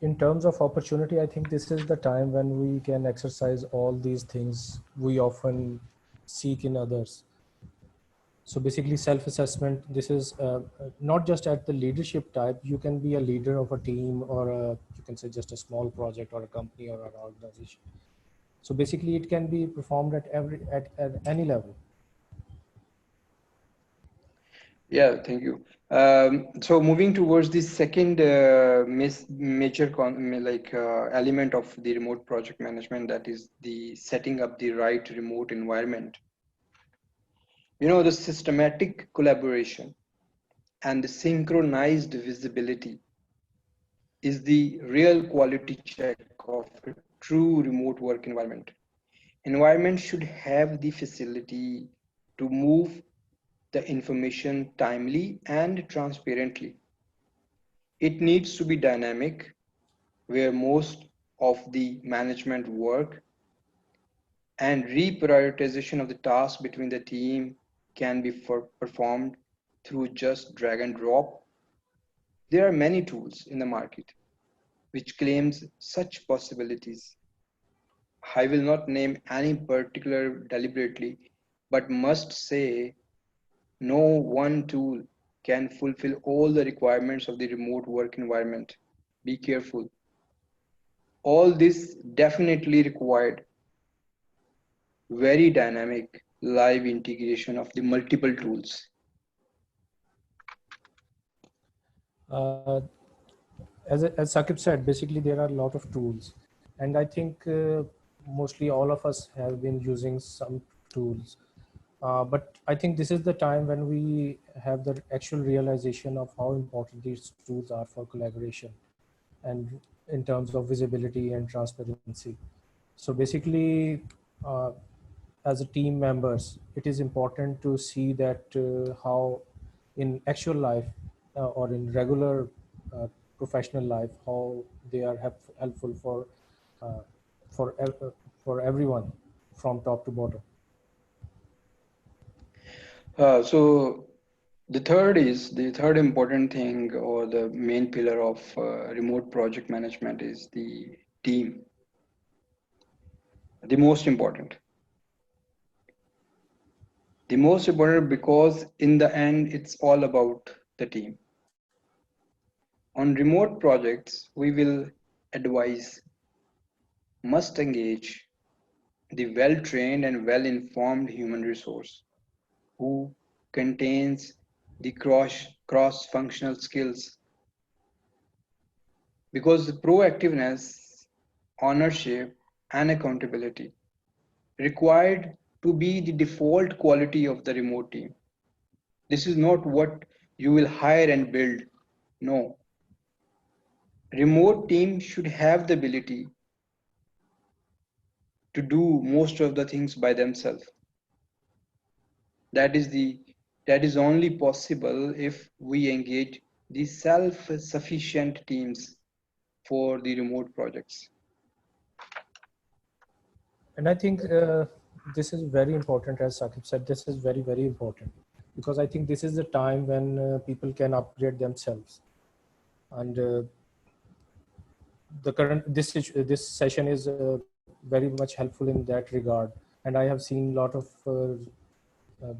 Speaker 3: in terms of opportunity, I think this is the time when we can exercise all these things we often seek in others. So basically self-assessment, this is not just at the leadership type. You can be a leader of a team or you can say just a small project or a company or an organization. So basically it can be performed at any level.
Speaker 2: Yeah, thank you. So moving towards the second major element of the remote project management, that is the setting up the right remote environment. You know, the systematic collaboration and the synchronized visibility is the real quality check of a true remote work environment. Environment should have the facility to move the information timely and transparently. It needs to be dynamic, where most of the management work and reprioritization of the tasks between the team can be performed through just drag and drop. There are many tools in the market which claims such possibilities. I will not name any particular deliberately, but must say no one tool can fulfill all the requirements of the remote work environment. Be careful. All this definitely required very dynamic live integration of the multiple tools.
Speaker 3: As Saqib said, basically there are a lot of tools, and I think mostly all of us have been using some tools. But I think this is the time when we have the actual realization of how important these tools are for collaboration and in terms of visibility and transparency. So basically, uh, as a team members, it is important to see that how in actual life or in regular professional life, how they are helpful uh, for for everyone from top to bottom.
Speaker 2: So the third important thing or the main pillar of remote project management is the team. The most important. The most important because in the end, it's all about the team. On remote projects, we will advise, must engage the well-trained and well-informed human resource who contains the cross-functional skills, because the proactiveness, ownership, and accountability required to be the default quality of the remote team. This is not what you will hire and build. No. Remote team should have the ability to do most of the things by themselves. That is the that is only possible if we engage the self-sufficient teams for the remote projects.
Speaker 3: And I think this is very important, as Saqib said, this is very, very important, because I think this is the time when people can upgrade themselves. And the current, this session is very much helpful in that regard. And I have seen a lot of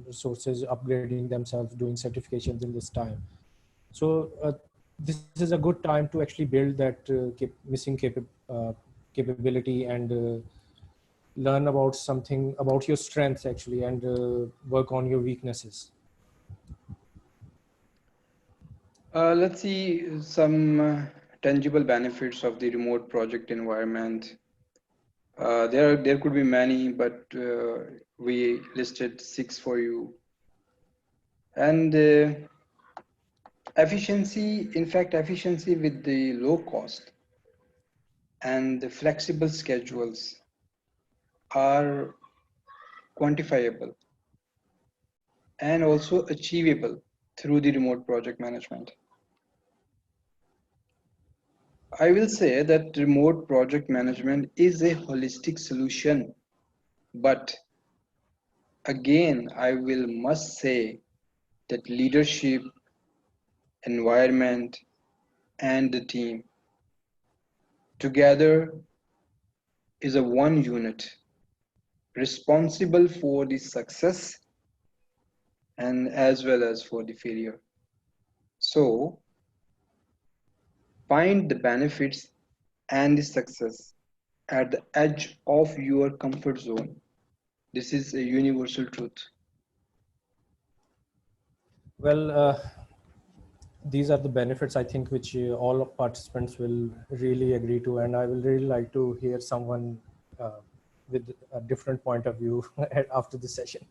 Speaker 3: resources upgrading themselves, doing certifications in this time. So this is a good time to actually build that missing capability, and learn about something about your strengths actually, and work on your weaknesses.
Speaker 2: Let's see some tangible benefits of the remote project environment. There could be many, but we listed 6 for you. And efficiency, in fact, efficiency with the low cost and the flexible schedules are quantifiable and also achievable through the remote project management. I will say that remote project management is a holistic solution, but again, I will must say that leadership, environment, and the team together is a one unit responsible for the success and as well as for the failure. So find the benefits and the success at the edge of your comfort zone. This is a universal truth.
Speaker 3: Well, these are the benefits, I think, which all participants will really agree to, and I will really like to hear someone with a different point of view after the session.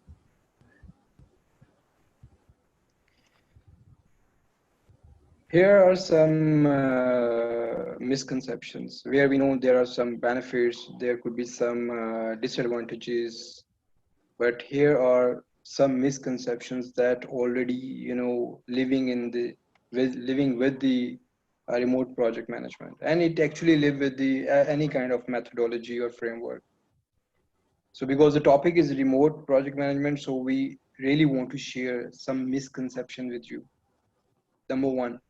Speaker 2: Here are some misconceptions where we know there are some benefits, there could be some disadvantages, but here are some misconceptions that already, living with the remote project management, and it actually live with the any kind of methodology or framework. So because the topic is remote project management, so we really want to share some misconception with you. Number one,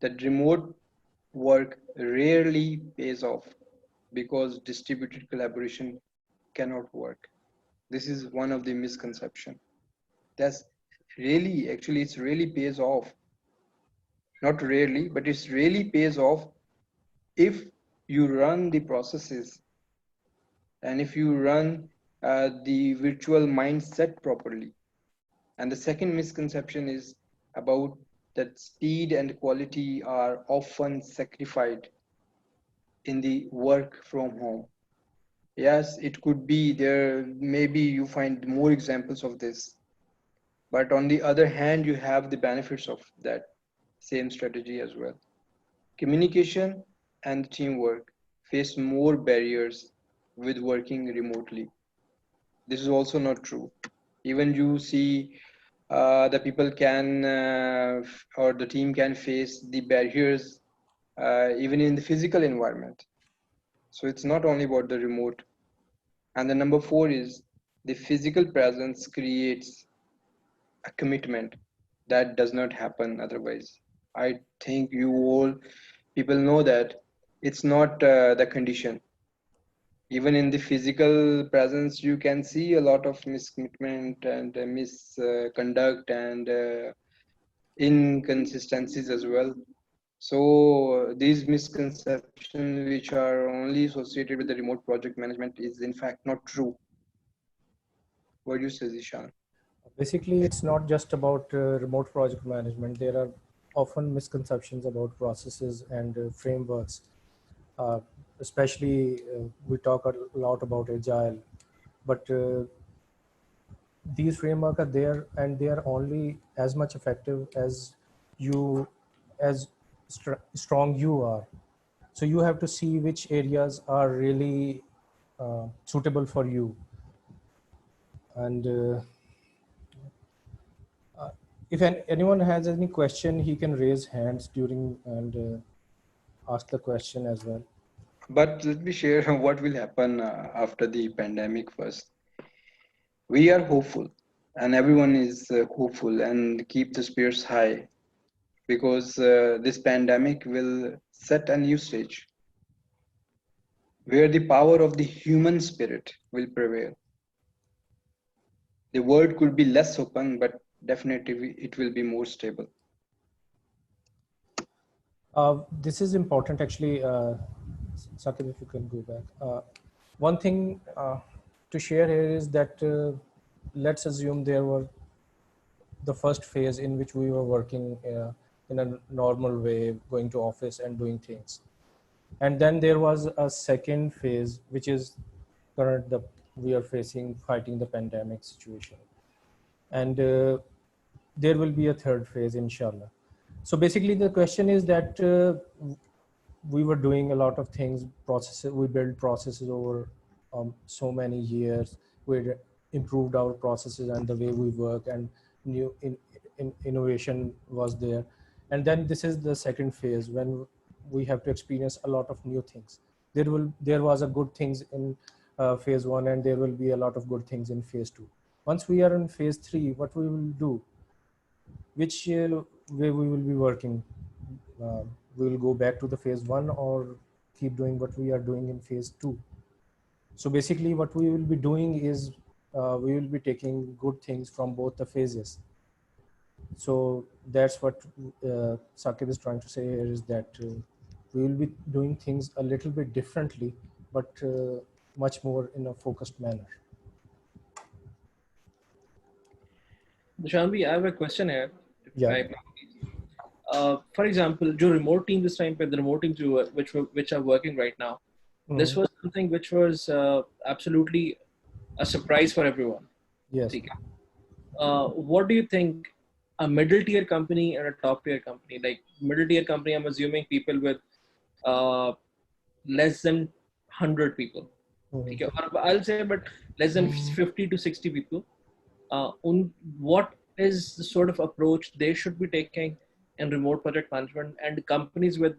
Speaker 2: that remote work rarely pays off because distributed collaboration cannot work. This is one of the misconception. That's really, actually, it's really pays off. Not rarely, but it's really pays off if you run the processes and if you run the virtual mindset properly. And the second misconception is about that speed and quality are often sacrificed in the work from home. Yes, it could be there, maybe you find more examples of this. But on the other hand, you have the benefits of that same strategy as well. Communication and teamwork face more barriers with working remotely. This is also not true. Even you see the people can or the team can face the barriers even in the physical environment. So it's not only about the remote. And the number 4 is the physical presence creates a commitment that does not happen otherwise. I think you all people know that it's not the condition. Even in the physical presence, you can see a lot of miscommitment and misconduct and inconsistencies as well. So these misconceptions which are only associated with the remote project management is in fact not true. What do you say, Zeeshan?
Speaker 3: Basically, it's not just about remote project management. There are often misconceptions about processes and frameworks. Uh, Especially, we talk a lot about agile, but these frameworks are there, and they are only as much effective as you, as strong you are. So you have to see which areas are really suitable for you. And if anyone has any question, he can raise hands during and ask the question as well.
Speaker 2: But let me share what will happen after the pandemic first. We are hopeful, and everyone is hopeful, and keep the spirits high, because this pandemic will set a new stage where the power of the human spirit will prevail. The world could be less open, but definitely it will be more stable.
Speaker 3: This is important actually. Saqib, if you can go back. One thing to share here is that let's assume there were the first phase in which we were working in a normal way, going to office and doing things. And then there was a second phase, which is current, we are facing, fighting the pandemic situation. And there will be a third phase, inshallah. So basically the question is that we were doing a lot of things, processes, we built processes over so many years. We improved our processes and the way we work, and new innovation was there. And then this is the second phase when we have to experience a lot of new things. There was a good things in phase one, and there will be a lot of good things in phase two. Once we are in phase three, what we will do, which way we will be working, we will go back to the phase one or keep doing what we are doing in phase two. So basically what we will be doing is we will be taking good things from both the phases. So that's what Saqib is trying to say here, is that we will be doing things a little bit differently, but much more in a focused manner.
Speaker 6: Shanvi, I have a question here.
Speaker 3: Yeah.
Speaker 6: For example, जो remote team this time, the remote teams which are working right now, this was something which was absolutely a surprise for everyone.
Speaker 3: Yes.
Speaker 6: What do you think a middle tier company and a top tier company, like middle tier company, I'm assuming people with less than 100 people. I'll say, but less than 50 to 60 people. What is the sort of approach they should be taking in remote project management, and companies with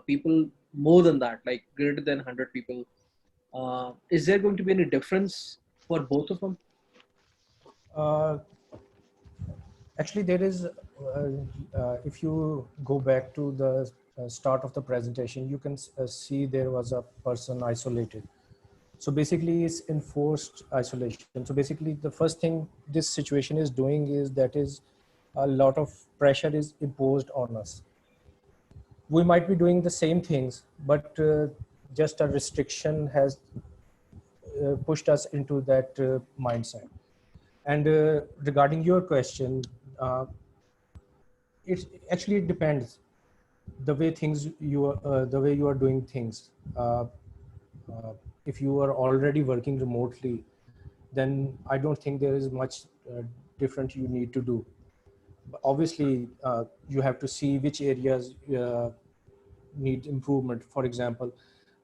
Speaker 6: people more than that, like greater than 100 people? Is there going to be any difference for both of them?
Speaker 3: Actually, there is, if you go back to the start of the presentation, you can see there was a person isolated. So basically it's enforced isolation. So basically the first thing this situation is doing is that is a lot of pressure is imposed on us. We might be doing the same things, but just a restriction has pushed us into that mindset. And regarding your question, it depends the way things the way you are doing things. If you are already working remotely, then I don't think there is much different you need to do. But obviously, you have to see which areas need improvement. For example,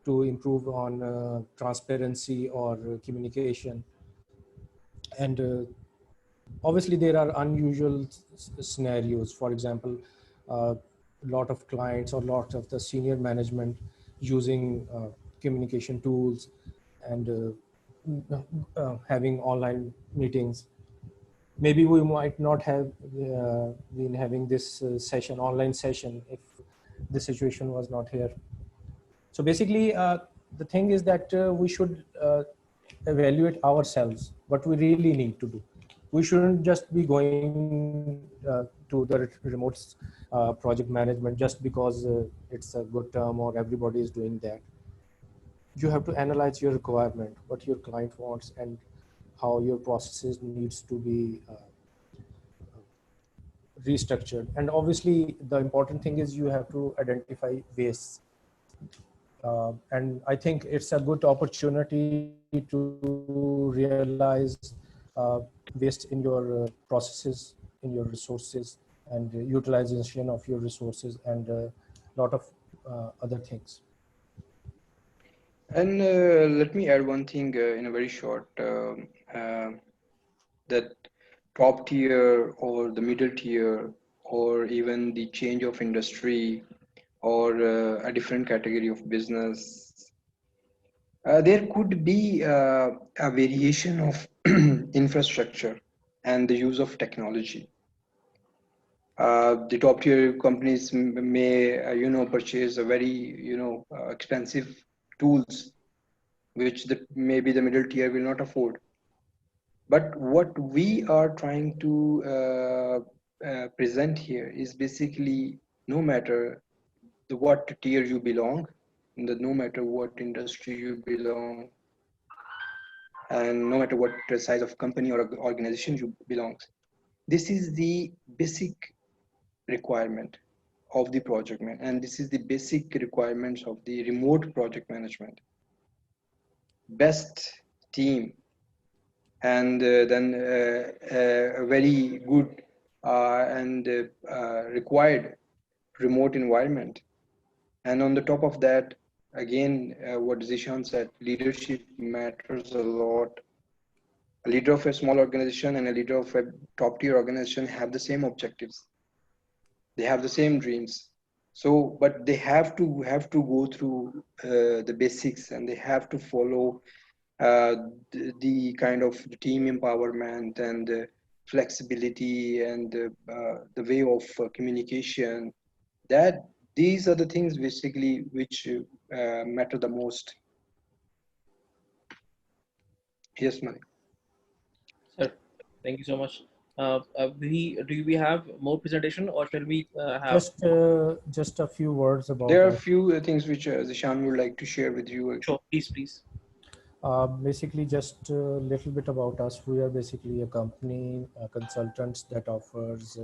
Speaker 3: to improve on transparency or communication. And obviously, there are unusual scenarios. For example, a lot of clients or lots of the senior management using communication tools and having online meetings. Maybe we might not have been having this online session if the situation was not here. So basically, the thing is that we should evaluate ourselves, what we really need to do. We shouldn't just be going to the remote project management just because it's a good term or everybody is doing that. You have to analyze your requirement, what your client wants, and how your processes needs to be restructured. And obviously, the important thing is you have to identify wastes. And I think it's a good opportunity to realize waste in your processes, in your resources, and utilization of your resources, and a lot of other things.
Speaker 2: And let me add one thing in a very short, that top tier or the middle tier or even the change of industry or a different category of business, there could be a variation of infrastructure and the use of technology. The top tier companies may, purchase a very, expensive tools, which maybe the middle tier will not afford. But what we are trying to present here is basically, no matter what tier you belong, no matter what industry you belong, and no matter what size of company or organization you belongs, this is the basic requirement of the project man, and this is the basic requirements of the remote project management. Best team, and then a very good and required remote environment. And on the top of that, again, what Zeeshan said, leadership matters a lot. A leader of a small organization and a leader of a top tier organization have the same objectives. They have the same dreams. So, but they have to go through the basics, and they have to follow the kind of team empowerment and flexibility and the way of communication. That these are the things basically which matter the most. Yes, Malik.
Speaker 6: Sir, thank you so much. Do we have more presentation, or shall we have?
Speaker 3: Just a few words about.
Speaker 2: There are a few things which Zeeshan would like to share with you.
Speaker 6: Sure, please.
Speaker 3: Basically, just a little bit about us. We are basically a company, consultants that offers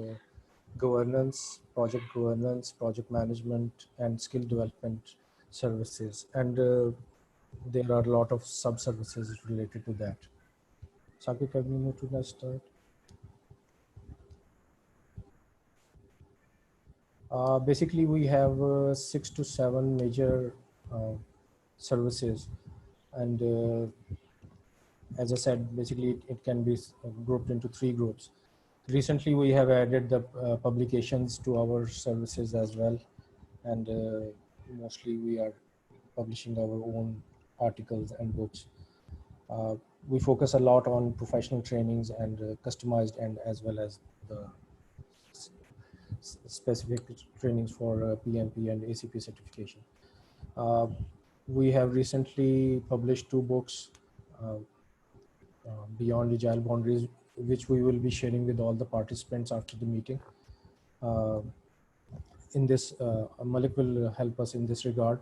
Speaker 3: governance, project management, and skill development services. And there are a lot of sub-services related to that. Saqib, can we move to the next slide? Basically, we have 6 to 7 major services, and as I said, basically it can be grouped into 3 groups. Recently, we have added the publications to our services as well, and mostly we are publishing our own articles and books. We focus a lot on professional trainings and customized, and as well as the specific trainings for PMP and ACP certification. We have recently published 2 books, Beyond Agile Boundaries, which we will be sharing with all the participants after the meeting. In this, Malik will help us in this regard.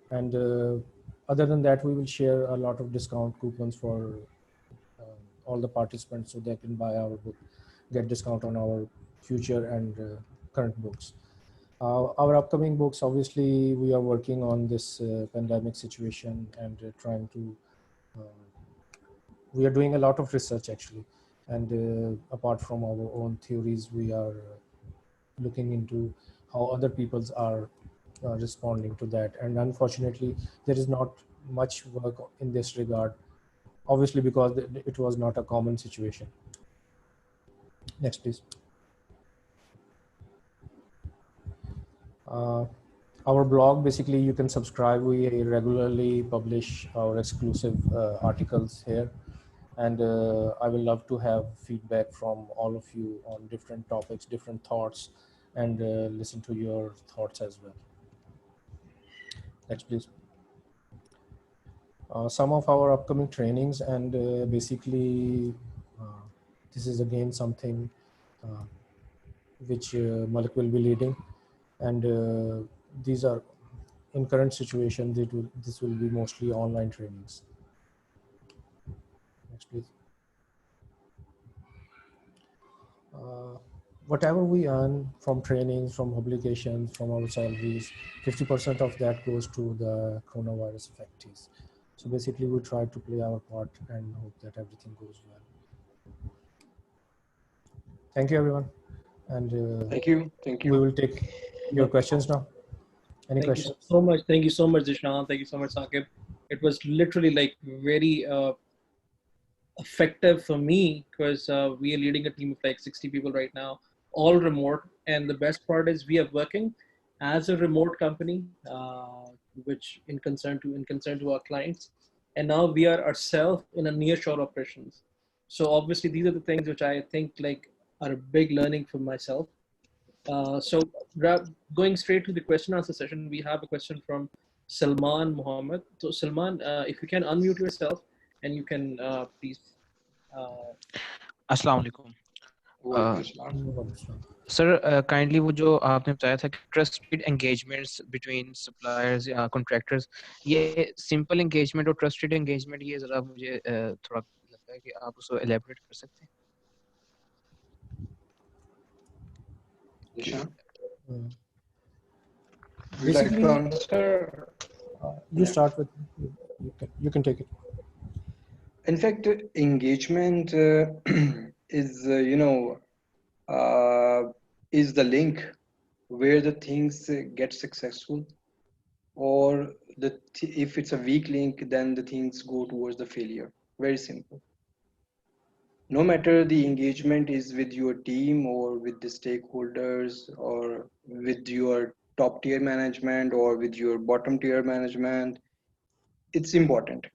Speaker 3: And other than that, we will share a lot of discount coupons for all the participants, so they can buy our book, get discount on our future and current books. Our upcoming books, obviously, we are working on this pandemic situation and trying to, we are doing a lot of research actually. And apart from our own theories, we are looking into how other peoples are responding to that. And unfortunately, there is not much work in this regard, obviously, because it was not a common situation. Next, please. Our blog, basically, you can subscribe. We regularly publish our exclusive articles here. And I will love to have feedback from all of you on different topics, different thoughts, and listen to your thoughts as well. Next, please. Some of our upcoming trainings, and basically, this is again something which Malik will be leading. And these are, in current situation, this will be mostly online trainings. Next, please. Whatever we earn from trainings, from obligations, from our salaries, 50% of that goes to the coronavirus affectees. So basically, we try to play our part and hope that everything goes well. Thank you, everyone. And
Speaker 2: Thank you. Thank
Speaker 3: we
Speaker 2: you.
Speaker 3: will take your questions now. Any
Speaker 6: Thank
Speaker 3: questions?
Speaker 6: you so much. Thank you so much, Zeeshan. Thank you so much, Saqib. It was literally like very effective for me because we are leading a team of like 60 people right now, all remote. And the best part is we are working as a remote company, which in concern to our clients. And now we are ourselves in a nearshore operations. So obviously these are the things which I think like are a big learning for myself. So going straight to the question answer session, we have a question from Salman Muhammad. So Salman, if you can unmute yourself and you can please.
Speaker 7: अस्सलाम वालेकुम
Speaker 2: Walaikum assalam.
Speaker 7: Sir kindly वो जो आपने बताया था कि trusted engagements between suppliers या contractors, ये सिंपल एंगेजमेंट और ट्रस्टेड एंगेजमेंट, ये जरा मुझे थोड़ा लगता है कि आप उसको एलैबोरेट कर सकते हैं.
Speaker 2: Zeeshan, would you like
Speaker 3: Basically,
Speaker 2: to answer?
Speaker 3: you start with, you can take it.
Speaker 2: In fact, engagement is, is the link where the things get successful, or if it's a weak link, then the things go towards the failure. Very simple. No matter the engagement is with your team or with the stakeholders or with your top tier management or with your bottom tier management, it's important.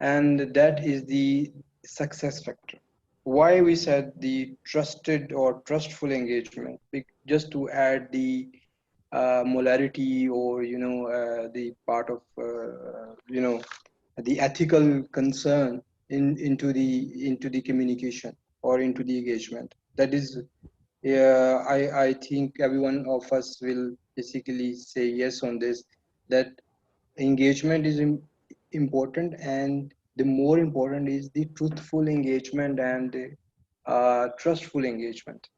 Speaker 2: And that is the success factor. Why we said the trusted or trustful engagement, just to add the molarity or the part of the ethical concern into the communication or into the engagement. That is, I think every one of us will basically say yes on this, that engagement is important, and the more important is the truthful engagement and trustful engagement.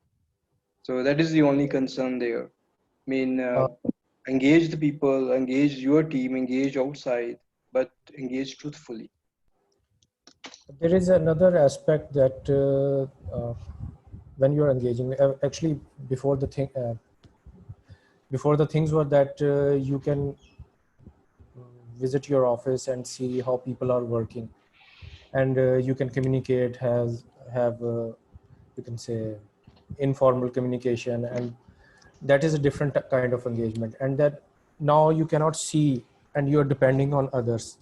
Speaker 2: So that is the only concern there. I mean, engage the people, engage your team, engage outside, but engage truthfully.
Speaker 3: There is another aspect that when you're engaging, actually before the things were that you can visit your office and see how people are working, and you can communicate, have you can say informal communication, and that is a different kind of engagement, and that now you cannot see and you're depending on others.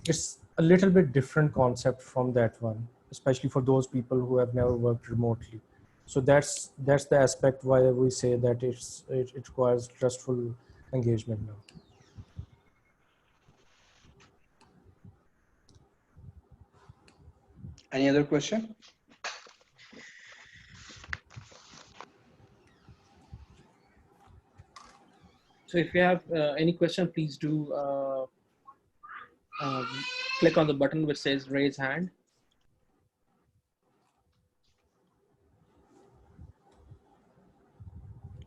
Speaker 3: It's a little bit different concept from that one, especially for those people who have never worked remotely. So that's the aspect why we say that it requires trustful engagement now.
Speaker 2: Any other question?
Speaker 6: So if you have any question, please do click on the button which says raise hand.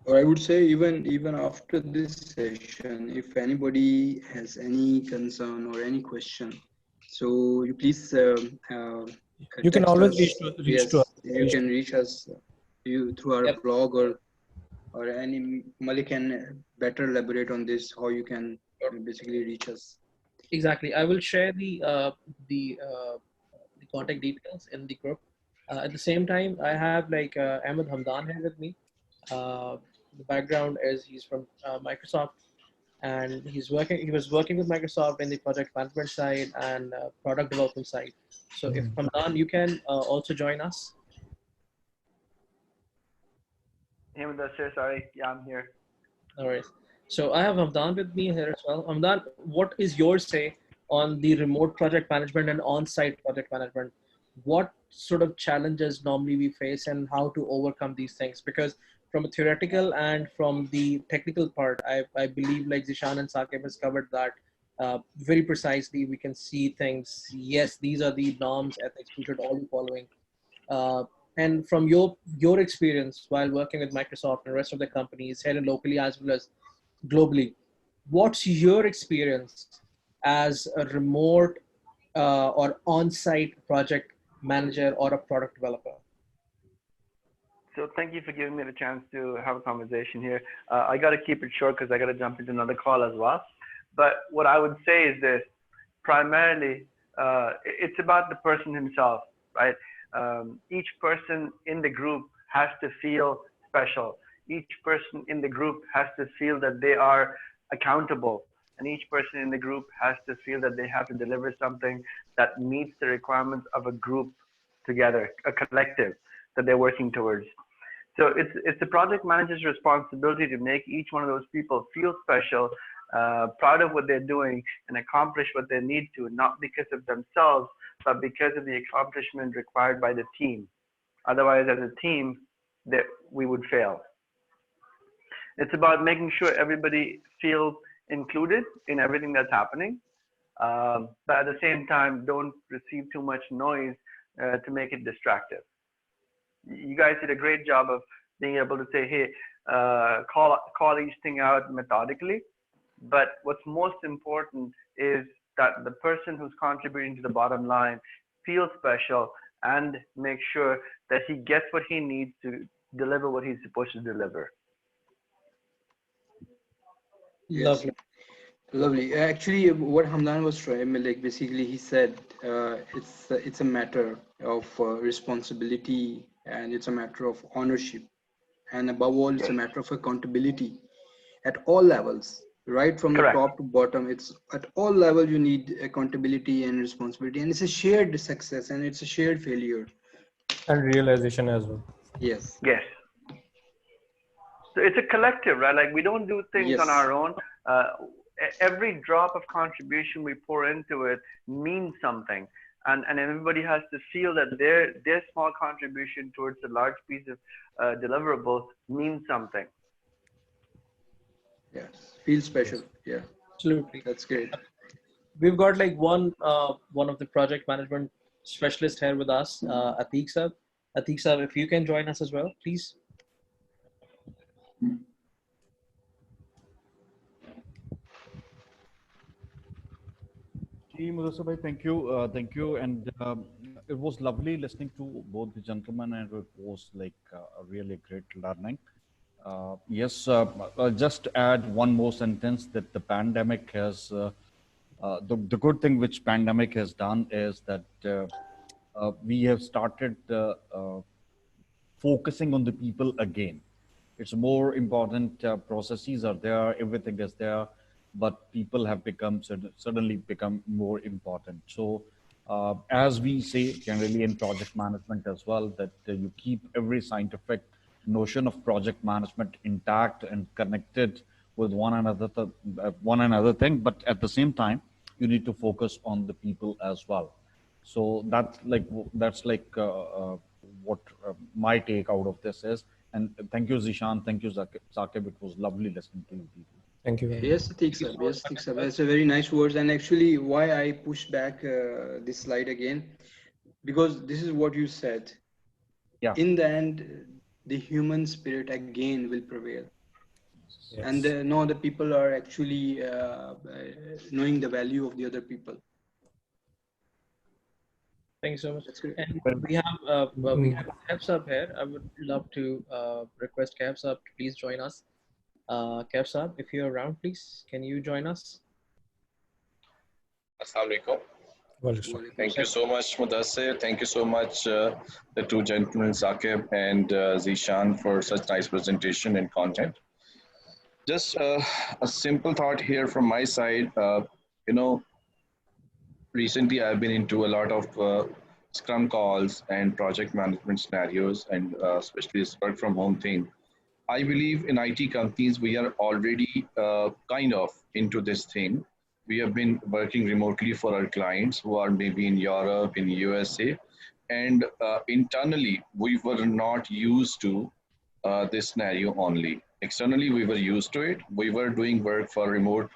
Speaker 2: Or I would say even after this session, if anybody has any concern or any question, so you please
Speaker 3: you can always reach to us.
Speaker 2: You can reach us through our blog, or any Malik can better elaborate on this, how you can basically reach us.
Speaker 6: Exactly. I will share the contact details in the group. At the same time, I have like Ahmed Hamdan here with me. The background is he's from Microsoft, and he was working with Microsoft in the project management side and product development side. So if Hamdan, you can also join us.
Speaker 8: Hey, Mudassir, sorry. Yeah, I'm here.
Speaker 6: All right. So I have Hamdan with me here as well. Hamdan, what is your say on the remote project management and on-site project management? What sort of challenges normally we face and how to overcome these things? Because from a theoretical and from the technical part, I believe like Zeeshan and Saqib has covered that very precisely. We can see things. Yes, these are the norms, ethics we should all be following. And from your experience while working with Microsoft and the rest of the companies here and locally as well as globally, what's your experience as a remote or on-site project manager or a product developer?
Speaker 8: So thank you for giving me the chance to have a conversation here. I got to keep it short because I got to jump into another call as well. But what I would say is this: primarily, it's about the person himself, right? Each person in the group has to feel special. Each person in the group has to feel that they are accountable. And each person in the group has to feel that they have to deliver something that meets the requirements of a group together, a collective that they're working towards. So it's the project manager's responsibility to make each one of those people feel special, proud of what they're doing, and accomplish what they need to, not because of themselves, but because of the accomplishment required by the team. Otherwise, as a team, that we would fail. It's about making sure everybody feels included in everything that's happening, but at the same time, don't receive too much noise to make it distractive. You guys did a great job of being able to say, hey, call each thing out methodically. But what's most important is that the person who's contributing to the bottom line feels special and make sure that he gets what he needs to deliver what he's supposed to deliver.
Speaker 2: Yes.
Speaker 6: Lovely.
Speaker 2: Lovely. Actually, what Hamdan was trying, like basically he said, it's a matter of responsibility, and it's a matter of ownership, and above all, it's a matter of accountability at all levels, right from the top to bottom. It's at all levels you need accountability and responsibility, and it's a shared success and it's a shared failure.
Speaker 3: And realization as well.
Speaker 2: Yes.
Speaker 8: Yes. So it's a collective, right? Like we don't do things on our own. Every drop of contribution we pour into it means something. And everybody has to feel that their small contribution towards a large piece of deliverable means something.
Speaker 2: Yes, feel special. Yeah,
Speaker 6: Absolutely.
Speaker 2: that's great.
Speaker 6: We've got like one of the project management specialists here with us, Atiq sir. Atiq sir, if you can join us as well, please.
Speaker 1: Thank you, and it was lovely listening to both the gentlemen, and it was like a really great learning. Yes, I'll just add one more sentence that the pandemic has, the good thing which pandemic has done is that we have started focusing on the people again. It's more important, processes are there, everything is there, but people have become suddenly become more important. So as we say generally in project management as well, that you keep every scientific notion of project management intact and connected with one another thing, but at the same time you need to focus on the people as well. So that's like what my take out of this is. And thank you, Zeeshan. Thank you, Saqib. It was lovely listening to you people.
Speaker 3: Thank you.
Speaker 2: Yes, Atiq sir. Yes, Atiq sir. That's a very nice words. And actually, why I push back this slide again, because this is what you said.
Speaker 1: Yeah.
Speaker 2: In the end, the human spirit again will prevail. Yes. And no other people are actually knowing the value of the other people.
Speaker 6: Thank you so much.
Speaker 2: That's great.
Speaker 6: And we have Kevs up here. I would love to request Kevs up to please join us. Kevs up, if you're around, please, can you join us?
Speaker 9: Assalamu alaikum. Thank you so much, Mudassir. Thank you so much, the two gentlemen, Saqib and Zeeshan, for such nice presentation and content. Just a simple thought here from my side. Recently I've been into a lot of Scrum calls and project management scenarios, and especially this work from home thing. I believe in IT companies, we are already kind of into this thing. We have been working remotely for our clients who are maybe in Europe, in USA, and internally, we were not used to this scenario only. Externally, we were used to it. We were doing work for remote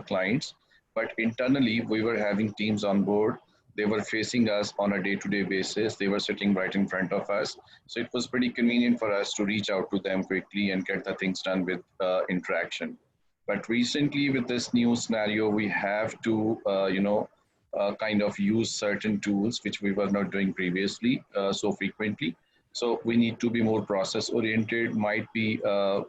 Speaker 9: clients, but internally, we were having teams on board. They were facing us on a day-to-day basis. They were sitting right in front of us. So it was pretty convenient for us to reach out to them quickly and get the things done with interaction. But recently, with this new scenario, we have to, kind of use certain tools which we were not doing previously so frequently. So we need to be more process oriented. Might be a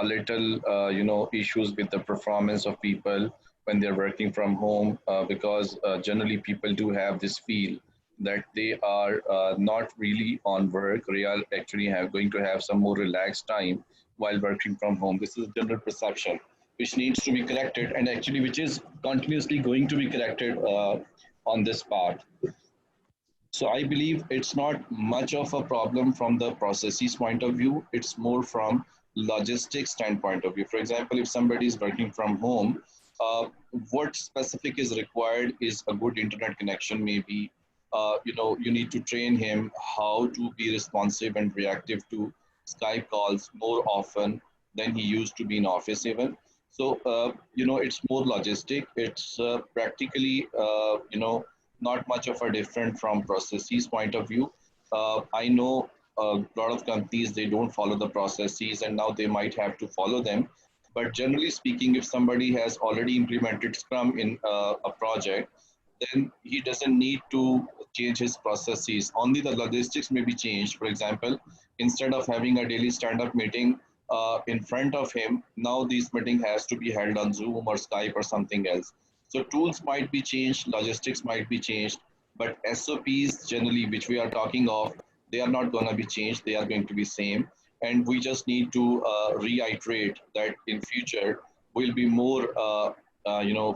Speaker 9: little, issues with the performance of people when they're working from home, because generally people do have this feel that they are not really on work. They are actually going to have some more relaxed time while working from home. This is general perception which needs to be corrected, and actually which is continuously going to be corrected on this part. So I believe it's not much of a problem from the processes point of view. It's more from logistics standpoint of view. For example, if somebody is working from home, uh, what specific is required is a good internet connection. Maybe you need to train him how to be responsive and reactive to Skype calls more often than he used to be in office even. So it's more logistic. It's practically not much of a different from processes point of view. I know a lot of companies, they don't follow the processes and now they might have to follow them. But generally speaking, if somebody has already implemented Scrum in a project, then he doesn't need to change his processes. Only the logistics may be changed. For example, instead of having a daily stand-up meeting in front of him, now this meeting has to be held on Zoom or Skype or something else. So tools might be changed, logistics might be changed, but SOPs generally, which we are talking of, they are not going to be changed. They are going to be same. And we just need to reiterate that in future, we'll be more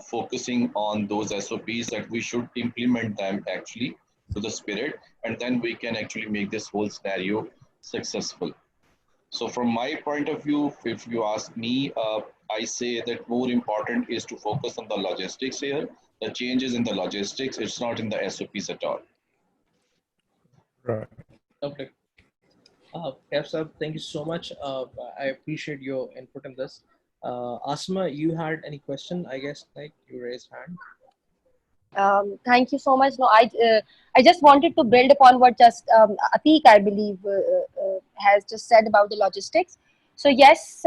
Speaker 9: focusing on those SOPs, that we should implement them actually to the spirit, and then we can actually make this whole scenario successful. So from my point of view, if you ask me, I say that more important is to focus on the logistics here. The changes in the logistics, it's not in the SOPs at all.
Speaker 3: Right.
Speaker 6: Okay. Sir, thank you so much. I appreciate your input in this. Asma, you had any question? I guess like you raised hand.
Speaker 10: Thank you so much. No, I just wanted to build upon what just Atiq, I believe, has just said about the logistics. So yes,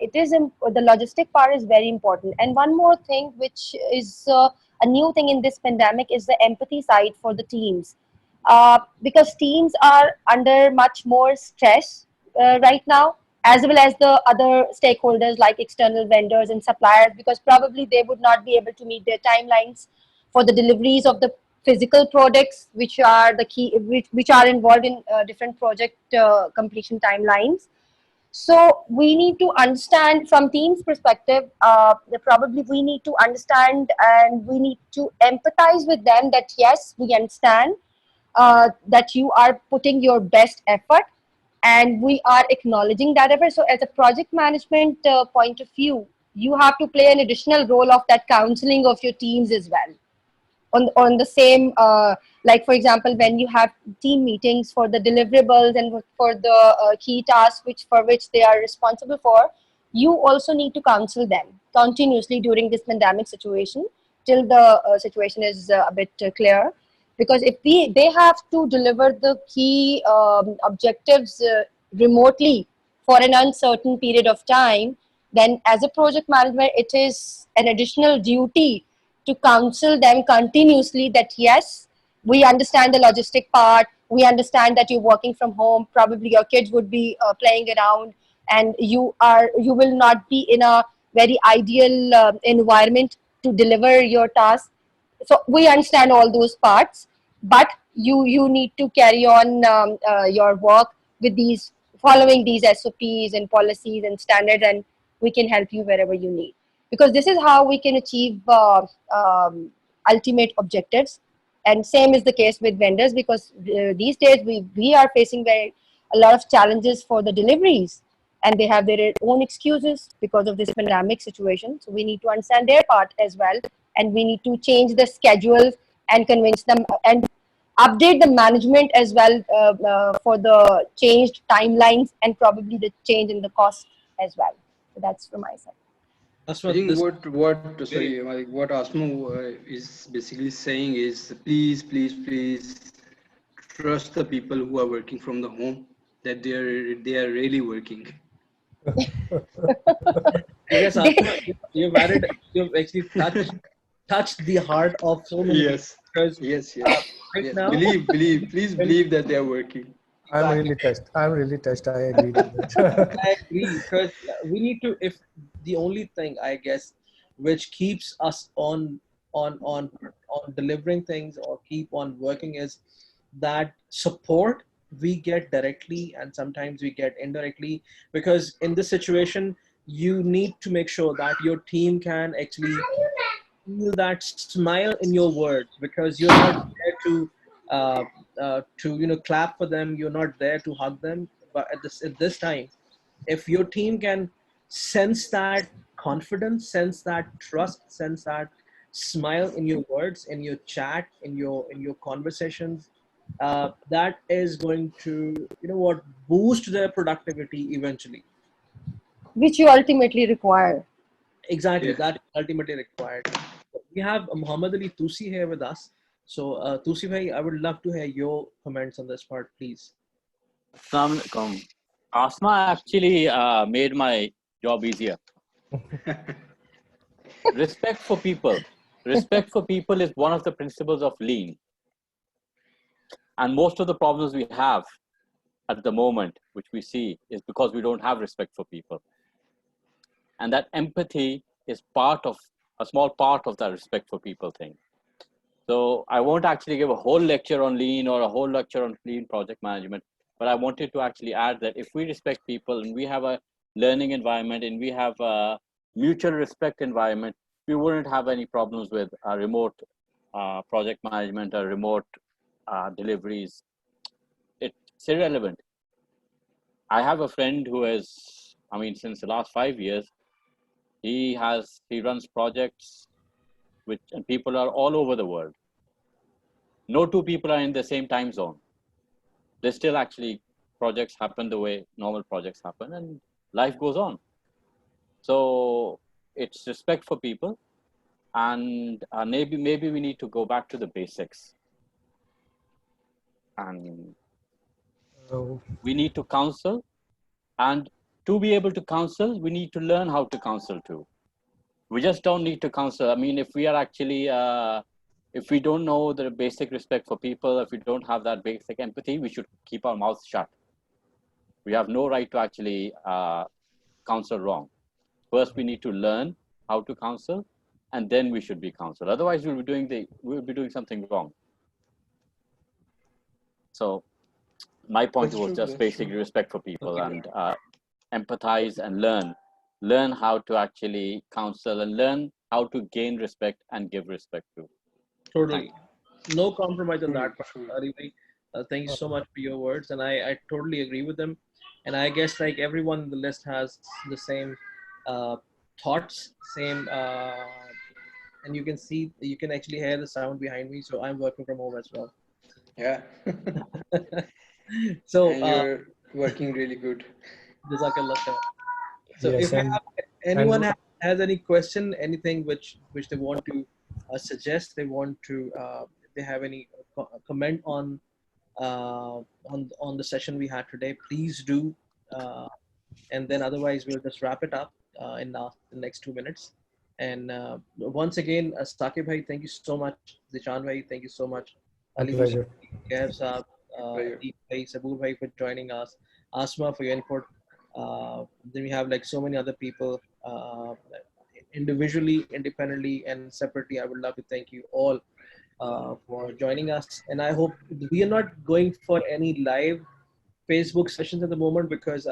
Speaker 10: it is the logistic part is very important. And one more thing, which is a new thing in this pandemic, is the empathy side for the teams, because teams are under much more stress right now, as well as the other stakeholders like external vendors and suppliers, because probably they would not be able to meet their timelines for the deliveries of the physical products, which are the key, which are involved in different project completion timelines. So we need to understand from team's perspective, probably we need to understand and we need to empathize with them that yes, we understand that you are putting your best effort and we are acknowledging that effort. So as a project management point of view, you have to play an additional role of that counseling of your teams as well. On the same, like for example, when you have team meetings for the deliverables and for the key tasks for which they are responsible for, you also need to counsel them continuously during this pandemic situation till the situation is a bit clear. Because if they have to deliver the key objectives remotely for an uncertain period of time, then as a project manager, it is an additional duty to counsel them continuously that yes, we understand the logistic part, we understand that you're working from home, probably your kids would be playing around, and you will not be in a very ideal environment to deliver your task. So we understand all those parts, but you need to carry on your work with these, following these SOPs and policies and standards, and we can help you wherever you need, because this is how we can achieve ultimate objectives. And same is the case with vendors, because these days we are facing a lot of challenges for the deliveries, and they have their own excuses because of this pandemic situation. So we need to understand their part as well, and we need to change the schedules and convince them and update the management as well for the changed timelines and probably the change in the cost as well. So that's from my side.
Speaker 2: I think what Asma is basically saying is please trust the people who are working from the home, that they are really working.
Speaker 6: Yes, Asma, you've actually touched the heart of so many people.
Speaker 2: Yes,
Speaker 6: Because
Speaker 2: yes,
Speaker 6: right
Speaker 2: yes.
Speaker 6: now,
Speaker 2: Believe, please believe that they are working.
Speaker 3: I'm really touched. I'm really touched. I agree to that.
Speaker 6: I agree, because we need to. If the only thing, I guess, which keeps us on delivering things or keep on working is that support we get directly and sometimes we get indirectly. Because in this situation, you need to make sure that your team can actually feel that smile in your words, because you're not there to clap for them. You're not there to hug them. But at this time, if your team can sense that confidence, sense that trust, sense that smile in your words, in your chat, in your conversations, that is going to boost their productivity eventually.
Speaker 10: Which you ultimately require.
Speaker 6: Exactly,
Speaker 2: Yeah.
Speaker 6: that is ultimately required. We have Muhammad Ali Tusi here with us. So, Tusi bhai, I would love to hear your comments on this part, please.
Speaker 11: Assalamu alaikum. Asma actually made my job easier. Respect for people. Respect for people is one of the principles of lean. And most of the problems we have at the moment, which we see, is because we don't have respect for people. And that empathy is a small part of that respect for people thing. So I won't actually give a whole lecture on lean or a whole lecture on lean project management, but I wanted to actually add that if we respect people and we have a learning environment and we have a mutual respect environment, we wouldn't have any problems with remote project management or remote deliveries. It's irrelevant. I have a friend who is, since the last 5 years, he runs projects and people are all over the world. No two people are in the same time zone. There's still actually projects happen the way normal projects happen and life goes on. So it's respect for people, and maybe we need to go back to the basics. And we need to counsel, and to be able to counsel, we need to learn how to counsel too. We just don't need to counsel. If we are actually if we don't know the basic respect for people, if we don't have that basic empathy, we should keep our mouths shut. We have no right to actually counsel wrong. First, we need to learn how to counsel, and then we should be counseled. Otherwise, we'll be doing something wrong. So, my point
Speaker 2: That's
Speaker 11: was
Speaker 2: true,
Speaker 11: just
Speaker 2: that's
Speaker 11: basically
Speaker 2: true.
Speaker 11: respect for people
Speaker 2: Okay.
Speaker 11: and empathize and learn how to actually counsel and learn how to gain respect and give respect to.
Speaker 6: Totally. No compromise on that part.
Speaker 2: True.
Speaker 6: Ari bhai. Thank you so much for your words, and I totally agree with them. And I guess like everyone on the list has the same thoughts, same, and you can actually hear the sound behind me. So I'm working from home as well.
Speaker 2: Yeah.
Speaker 6: So
Speaker 2: And you're working really good.
Speaker 6: Jazakallah khair. So
Speaker 3: Yes,
Speaker 6: if
Speaker 3: and
Speaker 6: anyone has any question, anything which they want to suggest, they want to, if they have any comment on the session we had today, please do. And then otherwise we'll just wrap it up in the next 2 minutes. And once again, Saqib bhai, thank you so much. Zeeshan bhai, thank you so much.
Speaker 3: my
Speaker 6: Ali
Speaker 3: pleasure.
Speaker 6: Gair Saab,
Speaker 2: Pleasure.
Speaker 6: Ateek bhai, Saboor bhai for joining us, Asma for your input. Then we have like so many other people individually, independently, and separately. I would love to thank you all for joining us. And I hope we are not going for any live Facebook sessions at the moment, because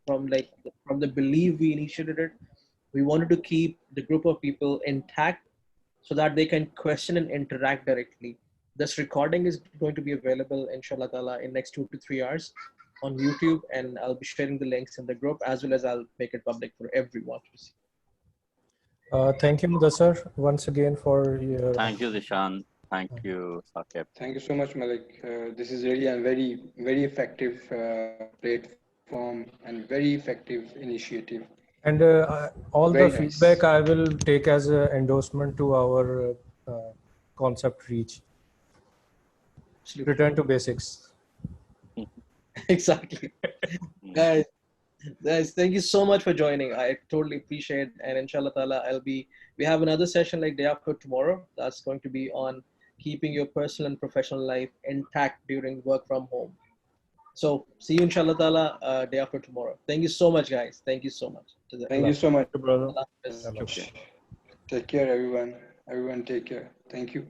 Speaker 6: from the belief we initiated it, we wanted to keep the group of people intact so that they can question and interact directly. This recording is going to be available, inshallah ta'ala, in next 2 to 3 hours on YouTube, and I'll be sharing the links in the group, as well as I'll make it public for everyone to see.
Speaker 3: Thank you, Mudassar, once again for your.
Speaker 11: Thank you, Zeeshan. Thank you, Saqib.
Speaker 2: Thank you so much, Malik. This is really a very, very effective platform and very effective initiative.
Speaker 3: And all
Speaker 2: Very
Speaker 3: the
Speaker 2: nice.
Speaker 3: feedback I will take as an endorsement to our concept reach.
Speaker 6: Absolutely.
Speaker 3: Return to basics.
Speaker 6: Exactly. Guys, Guys, thank you so much for joining. I totally appreciate it. And inshallah ta'ala, we have another session like day after tomorrow. That's going to be on keeping your personal and professional life intact during work from home. So see you inshallah ta'ala day after tomorrow. Thank you so much, guys. Thank you so much.
Speaker 2: Thank you so much.
Speaker 1: brother.
Speaker 6: Allah Hafiz.
Speaker 2: Take care, everyone. Everyone take care. Thank you.